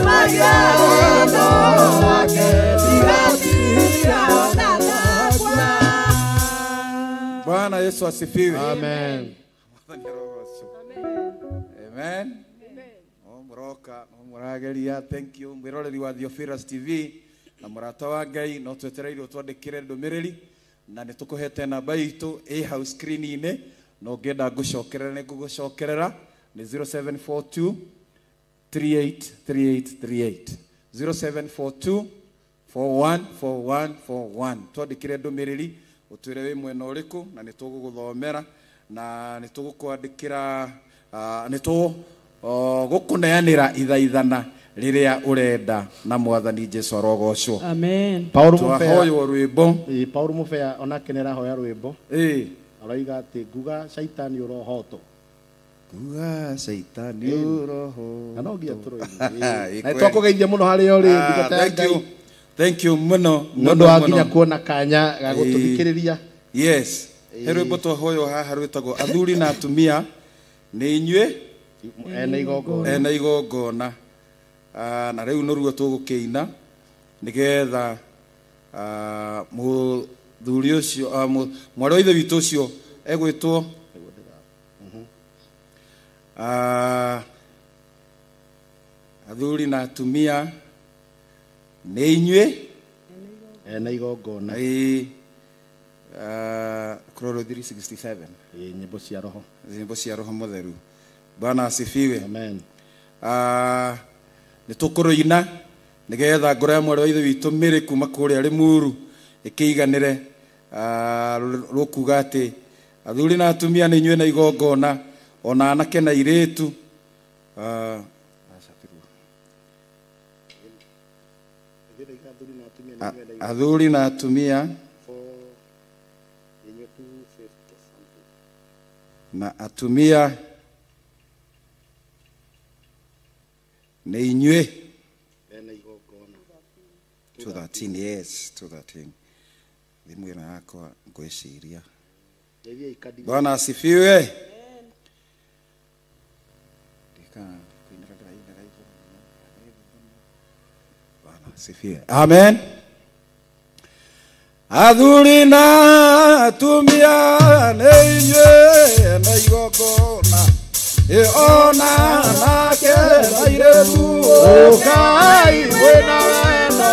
Maria, Yesu asifiwe. Amen. Amen. Mroka murageria. Thank you mwiroreri wa Theophilus TV na murata wa Ngai no twetereire twandikire ndumiriri na nitukuhete namba itu hau screen-ini no ngenda ngucokerera ni ngugucokerera ni 0742 383838 0742 414141 twandikire ndumiriri utwire wi mwena uriku na nituguguthomera na nitugukwandikira gukuneanira ithaithana riria urenda na mwathani Jesu arogocwo. Amen. Paulo Mufea hoyo rwimbo. Paulo Mufea onakenera hoya rwimbo. Araiga ati nguga shaitani urohoto. Nguga shaitani uroho. Anogia turoini. Na twakugeithia muno hari ori ngata. Thank you muno. Mundu akinya kuona kanya ga gututhikiriria. Yes. Rwimbo twa hoyo haha rwitagwo athuri na atumia ni inyue ena igongona. Na riu no ruo tugukiina nigetha muthuri ucio mwari wa ithe witu ucio egwitwo athuri na atumia ni inyue ena igongona Kororo 367 nyimbo cia roho mutheru. Bwana asifiwe. Amen. Nitukuruina nigetha ngoro ya mwari wa ithe witu miri kuma kuria Limuru ikiiganire rukuga ati athuri na atumia ni inyue na igongona ona anake na iritu athuri na atumia na atumia ni inyue 213. Yes, 213 thimwira yakwa ngwiciria. Bwana asifiwe. Bwana asifiwe. Amen. Athuri na atumia ni inyue na igongona ona nake airetu ukai wena wendo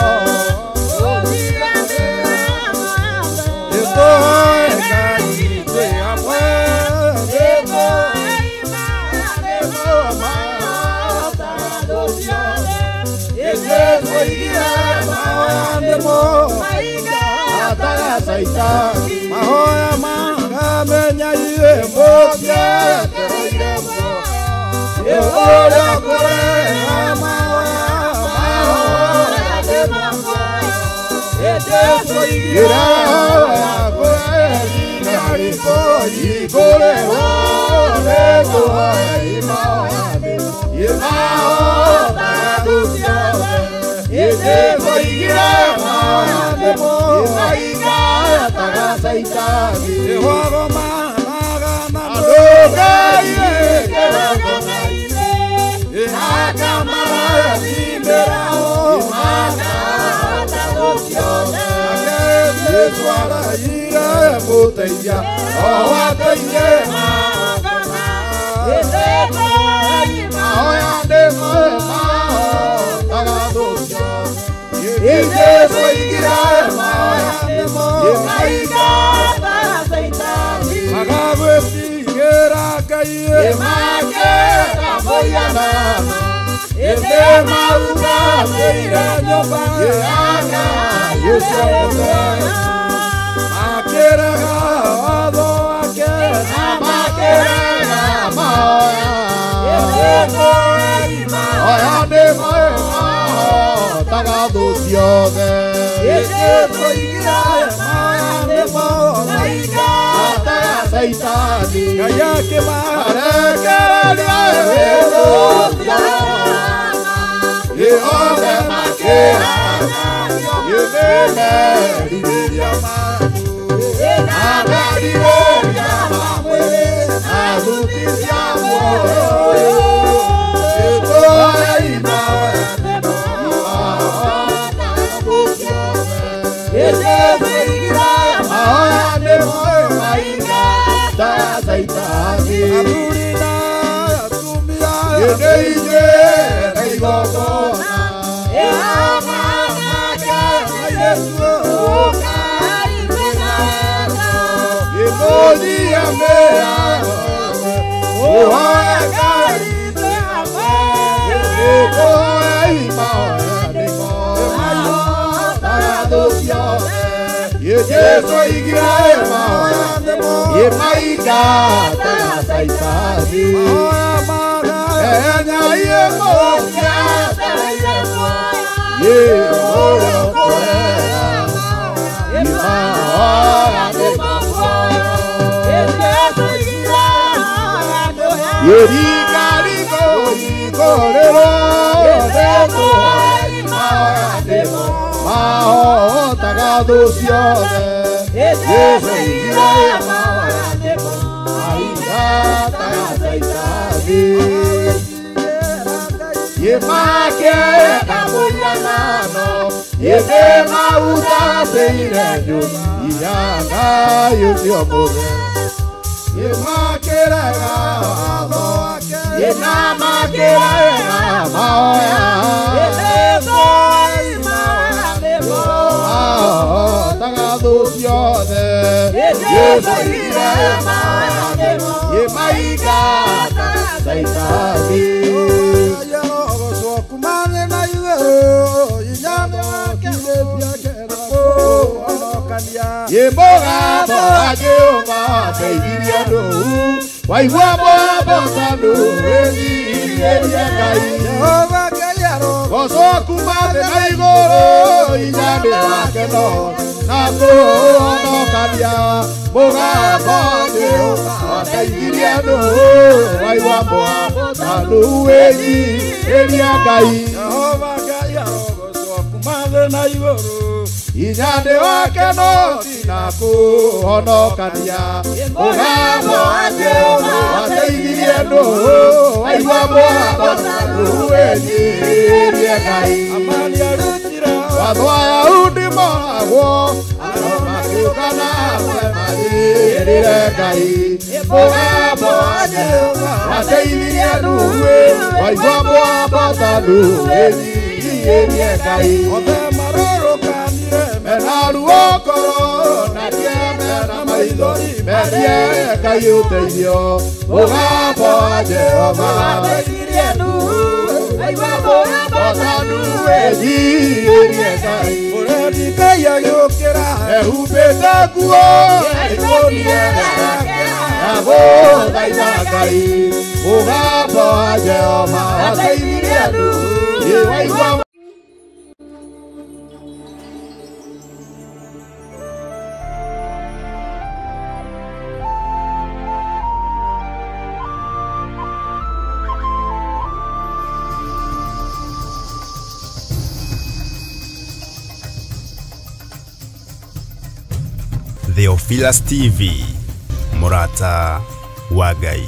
mahoya mangamenya iwe mbokya igogona Emodia mea Oha gari te ame Eko eima Eko Taradosio Yeso igira ema Yemaika Tarasaitani Enya yemo Yemo Korea Ima Yerikarigo Ikorero Deko Maademo Mao Tagadosione Yeso Igrema Aida Tagasaitani Yemake Kamuyanano Yema Uta Seireño Iyanga Yusiomore Yemakera Yenamakera Maoya Tagadosione Yeso Irema Yemaika Tagasaitani Kumane na yuero Yiyane wakile Biakera Yeboga Boga Jeoma Beiriano Waigwa Boga Sanu Ezi Eriakai Jehova Kayaro Gozo Kumane na igoro Yiyane wakeno Nako Ono Kanya Boga Boga Jeoma Beiriano Waigwa Boga Sanu Ezi Eriakai Jehova Kayaro Gozo Kumane na igoro Inyande wake no tinaku honokania Mugabo ake wateithirie no Waigua mwabo ruwenyi riekai Amani arutira Wathwaya undi moragwo Aromakiuka na mwemari rirekai Mugabo ake wateithirie no Waigua mwabo ruwenyi riekai Othe maroroka Menaru okoro na tiemena maithori Merie kai uteithio Mugabo Jehova Wateithirie nu Aigua Mugabo tanu Ejirie kai Urendi kai agiukira Ehumbite nguo Eikunie nake Abo thaitha kai Mugabo Jehova Wateithirie nu Waigua Theophilus TV Murata wa Ngai.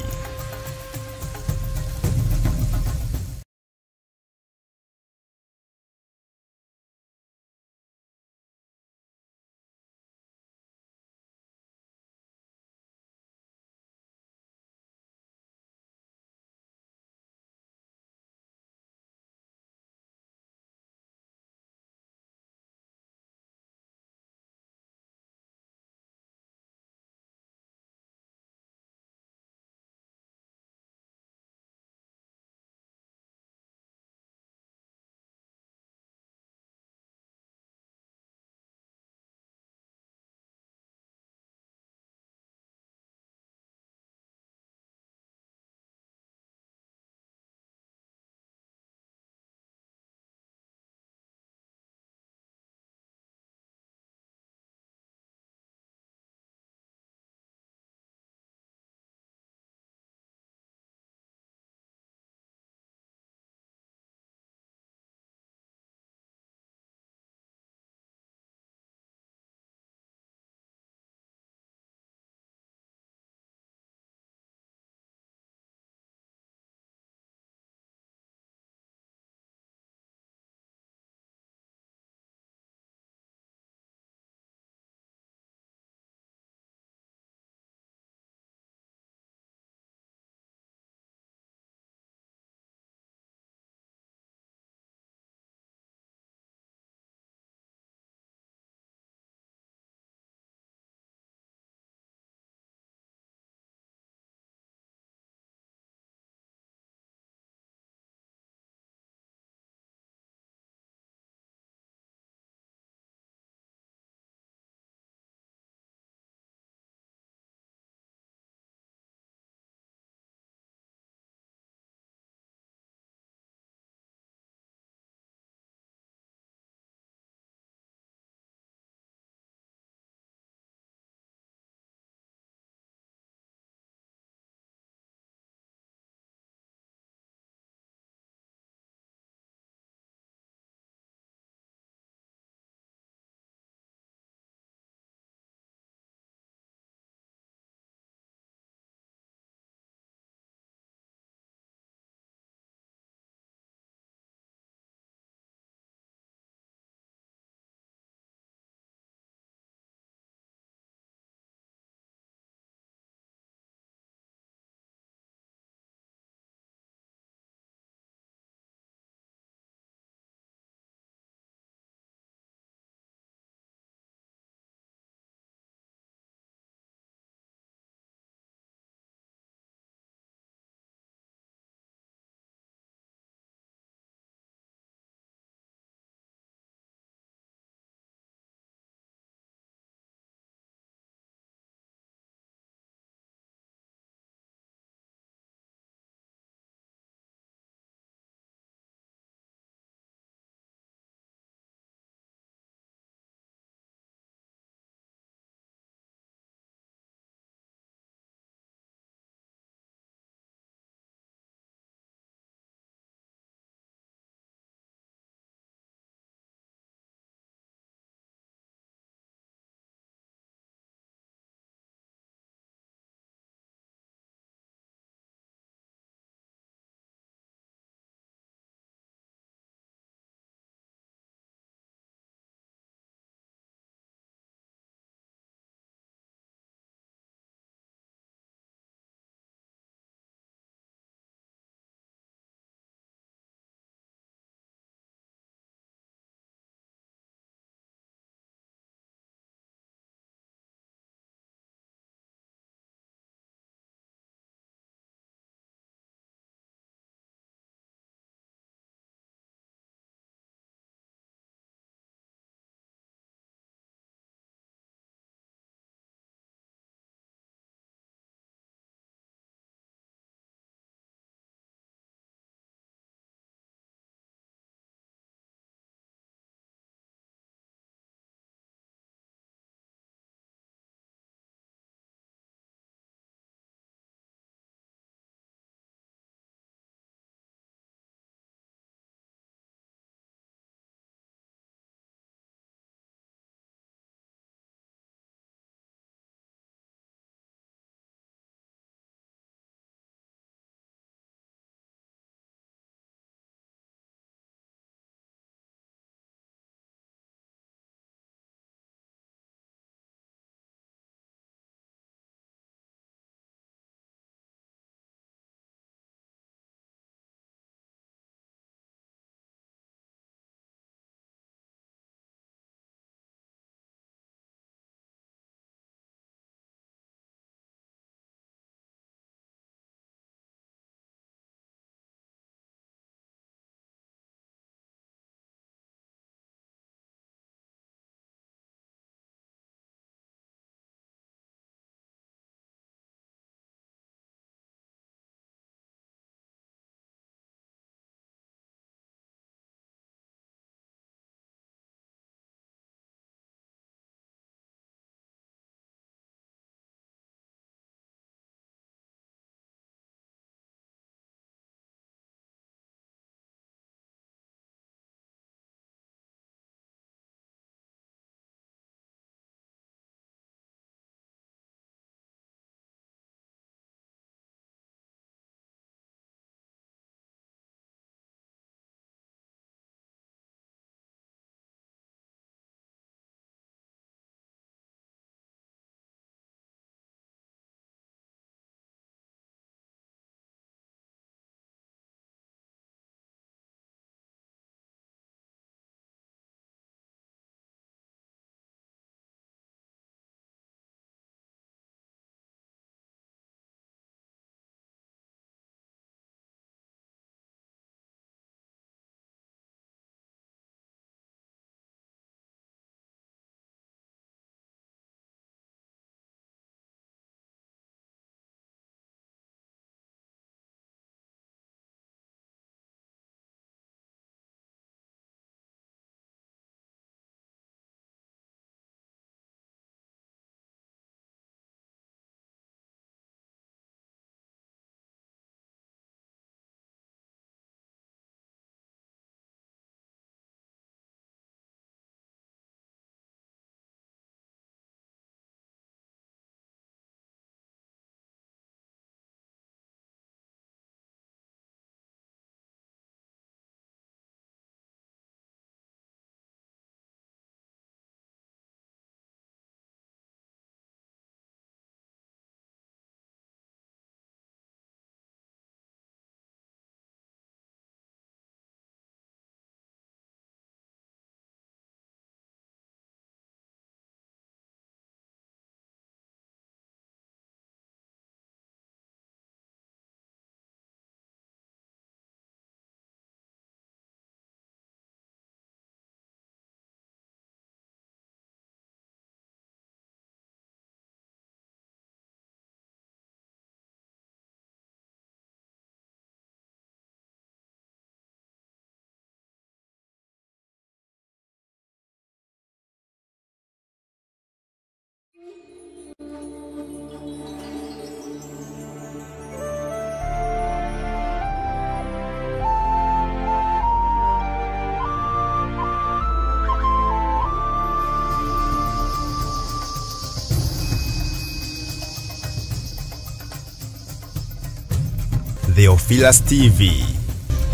Theophilus TV,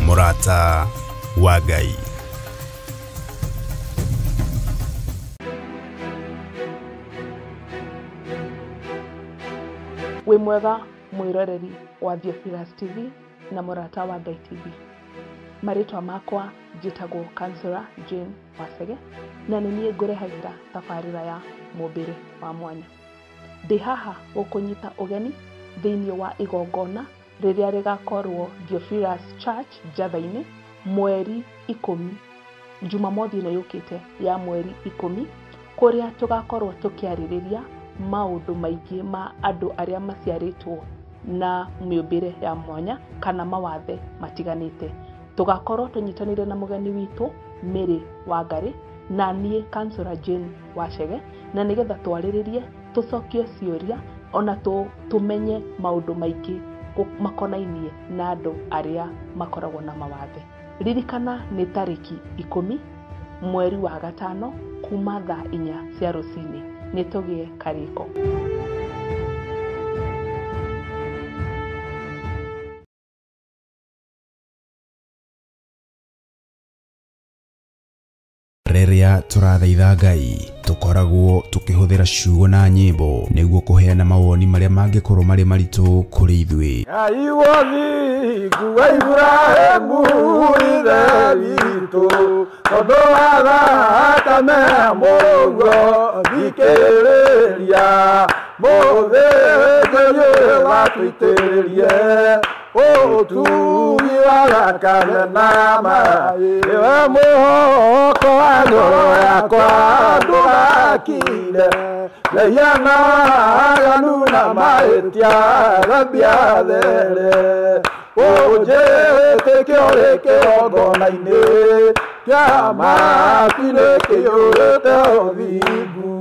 Murata wa Ngai. Wĩ mwega mwĩroreri wa Theophilus TV na Murata wa Ngai TV. Marĩtwa makwa njĩtagwo Councillor Jane Wasege na nĩ niĩ ngũrehagĩra tabarĩra ya mũmbĩre wa mwanya. Ndĩ haha gũkũnyita ũgeni thĩinĩ wa igongona rĩrĩa rĩgakorwo Theophilus Church Njatha-inĩ mweri 10 Jumamothi ĩno yũkĩte ya mweri 10 kũrĩa tũgakorwo tũkĩarĩrĩria maũndũ maingĩ ma andũ arĩa maciarĩtwo na mĩũmbĩre ya mwanya kana mawathe matiganĩte. Tũgakorwo tũnyitanĩire na mũgeni witũ Mary Wangari na niĩ Councillor Jane Wachege na nĩgetha twarĩrĩrie tũcokio ciũria ona tũmenye maũndũ maingĩ makonainie na andũ arĩa makoragwo na mawathe. Ririkana nĩ tarĩki 10 mweri wa gatano kuma thaa 4 cia rũcinĩ. Nĩtũgĩe karĩko. Rĩrĩa tũrathaitha Ngai tũkoragwo tũkĩhũthĩra ciugo na nyĩmbo nĩguo kũheana mawoni marĩa mangĩkorwo marĩ maritũ kũrĩ ithuĩ. Ngai wothi kuwa Ibrahimu ithe witũ tondũ wa thakame Mũriũ thikĩrĩria mũthĩnjĩri watũitĩrĩrie ũtugi wa thakame na maĩ iwe mũhoko wa ngoro yakwa ndũgakire lehiana aganu na mahĩtia thambia there ũnjĩtĩkio rĩ kĩgongona-inĩ kĩa matu-inĩ kĩiyũrĩte ũthingu.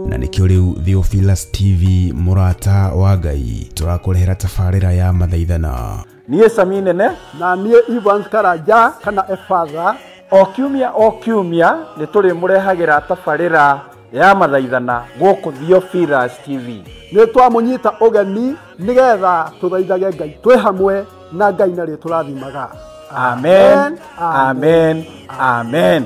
Na nĩkĩo rĩu Theophilus TV Murata wa Ngai tũrakũrehera tabarĩra ya mathaithana. Niĩ Sami Nene na niĩ Evans Karanja kana Efatha o kiumia nĩ tũrĩmũrehagĩra tabarĩra ya mathaithana gũkũ Theophilus TV. Nĩ twamũnyita ũgeni nĩgetha tũthaithage Ngai twĩ hamwe na Ngai na rĩtwa tũrathimaga. Amen, amen, amen.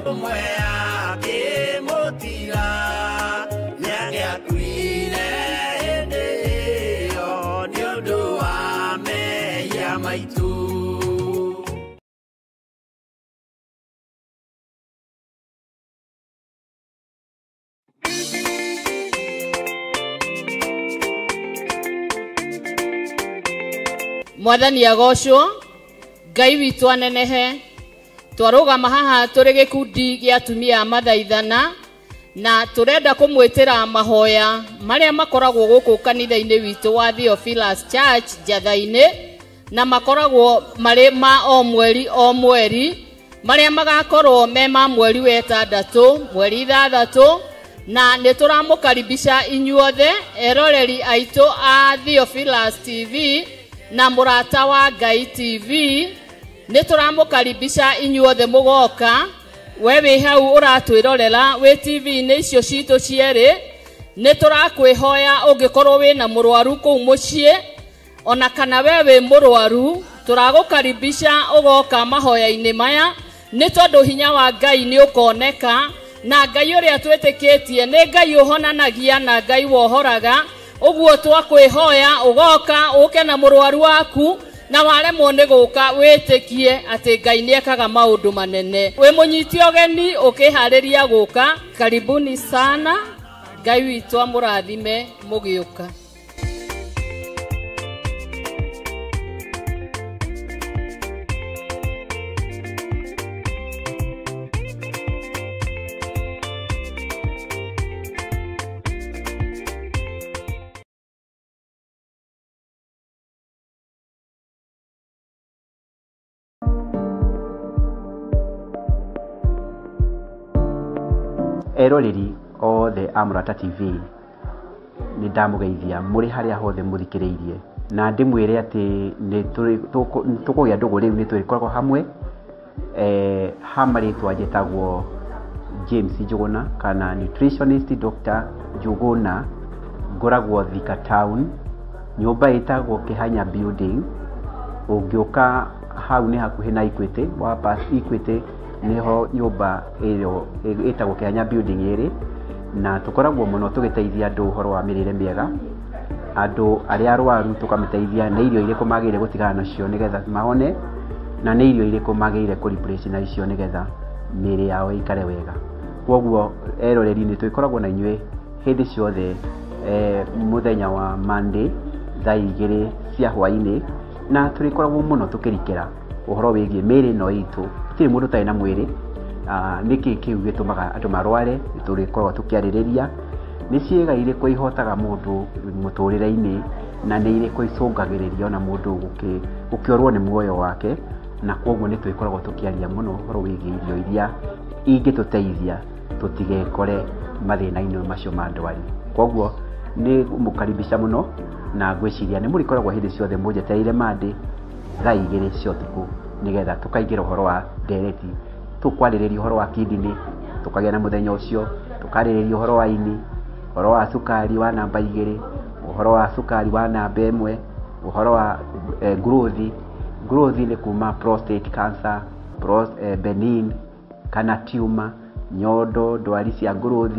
Mwathani agocwo, Ngai witũ anenehe. Twarũgama haha tũrĩ gĩkundi gĩa atumia a mathaithana na tũrenda kũmwĩtĩra mahoya marĩa makoragwo gũkũ kanitha-inĩ witũ wa Theophilus Church Njatha-inĩ na makoragwo marĩ ma o mweri marĩa magakorwo me ma mweri wa 6 mweri 6 na nĩ tũramũkaribisha inyuothe eroreri aitũ a Theophilus TV na Murata wa Ngai TV. Nĩ tũramũkaribisha inyuothe mũgoka. We wĩ hau ũratwĩrorera wĩ TV-inĩ icio citũ cierĩ, nĩ tũrakwĩhoya ũngĩkorwo wĩna mũrwaru kũu mũciĩ ona kana we wĩ mũrwaru, tũragũkaribisha ũgoka mahoya-inĩ maya nĩ tondũ hinya wa Ngai nĩ ũkoneka na Ngai ũrĩa twĩtĩkĩtie nĩ Ngai ũhonanagia na Ngai wohoraga. Ũguo twakwĩhoya ũgoka ũke na mũrwaru waku na waremwo nĩ gũka wĩtĩkie atĩ Ngai nĩekaga maũndũ manene. Wĩ mũnyiti ũgeni ũkĩharĩria gũka, karibuni sana. Ngai witũ amũrathime mũgĩũka. Eroreri othe a Murata TV ni ndamugeithia muri haria hothe muthikiriirie na ndimwire ati ni tukugia ndugu riu ni turikoragwo hamwe hamaritwa njitagwo James Njuguna kana nutritionist Dr. Njuguna ngoragwo Thika Town nyumba itagwo Kihanya building ungioka hau ni hakuhi na Equity wa pass Equity niho nyumba iyo itagwo Kihanya building iri na tukoragwo muno tugiteithia andu horo wa mirire miega andu aria arwaru tukamiteithia na irio iriko magire gutigana nacio nigetha mahone na nĩ irio irĩkũ magĩrĩire kũ replace na icio nigetha mĩĩrĩ yao ikare wega. Kwoguo eroreri nĩ twĩkoragwo na inyuĩ hĩndĩ ciothe mũthenya wa Monday thaa 2 cia hwaĩ-inĩ na tũrĩkoragwo mũno tũkĩrikĩra ũhoro wĩgiĩ mĩĩrĩ ĩno itũ. Gũtirĩ mũndũ ũtarĩ na mwĩrĩ, nĩkĩ kĩu gĩtũmaga andũ marware, tũrĩkoragwo tũkĩarĩrĩria nĩ ciĩga irĩkũ ihotaga mũndũ mũtũrĩre-inĩ na nĩ irĩkũ icũngagĩrĩria ona mũndũ gũkĩorwo nĩ muoyo wake, na kwoguo nĩ twĩkoragwo tũkĩaria mũno ũhoro wĩgiĩ irio iria ingĩtũteithia tũtigekore mathĩna-inĩ macio ma ndwari. Kwoguo nĩ mũkaribisha mũno na ngwĩciria nĩ mũrĩkoragwo hĩndĩ ciothe mũnjetereire Monday thaa 2 cia ũtukũ nigetha tũkaingĩra ũhoro wa ndereti, tũkwarĩrĩria ũhoro wa kidney, tũkagĩa na mũthenya ũcio, tũkarĩrĩria ũhoro wa ini, ũhoro wa cukari wa namba 2, ũhoro wa cukari wa namba 1, ũhoro wa growth nĩ kuma prostate cancer, benign kana tumor, nyondo, ndwari cia growth,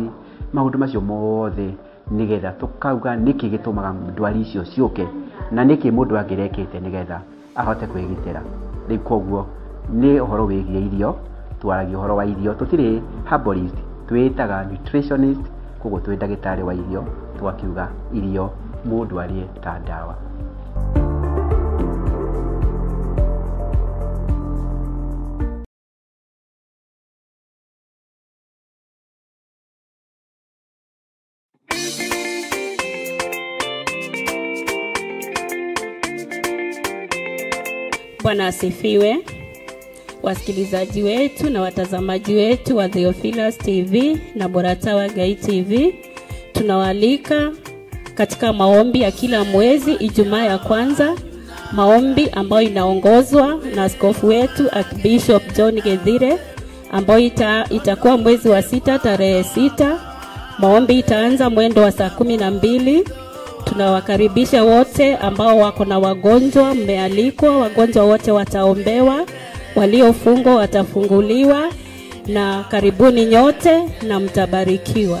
maũndũ macio mothe nigetha tukauga niki gitumaga ndwari icio ciuke na niki mundu angirekete nigetha ahote kwigitira. Riu kwoguo ni uhoro wigie irio, twaragia uhoro wa irio, tutire herbalist, twitaga nutritionist, kwoguo twi ndagitari wa irio, twakiuga irio mundu arie ta ndawa. Bwana asifiwe. Wasikilizaji wetu na watazamaji wetu wa Theophilus TV na Moratawa Gai TV, tunawaalika katika maombi ya kila mwezi Ijumaa ya kwanza, maombi ambayo inaongozwa na askofu wetu Archbishop John Gethire, ambayo itakuwa mwezi wa 6 tarehe 6. Maombi itaanza mwendo wa saa 12. Tunawakaribisha wote ambao wako na wagonjwa, mmealikwa. Wagonjwa wote wataombewa, waliofungwa watafunguliwa, na karibuni nyote na mtabarikiwa.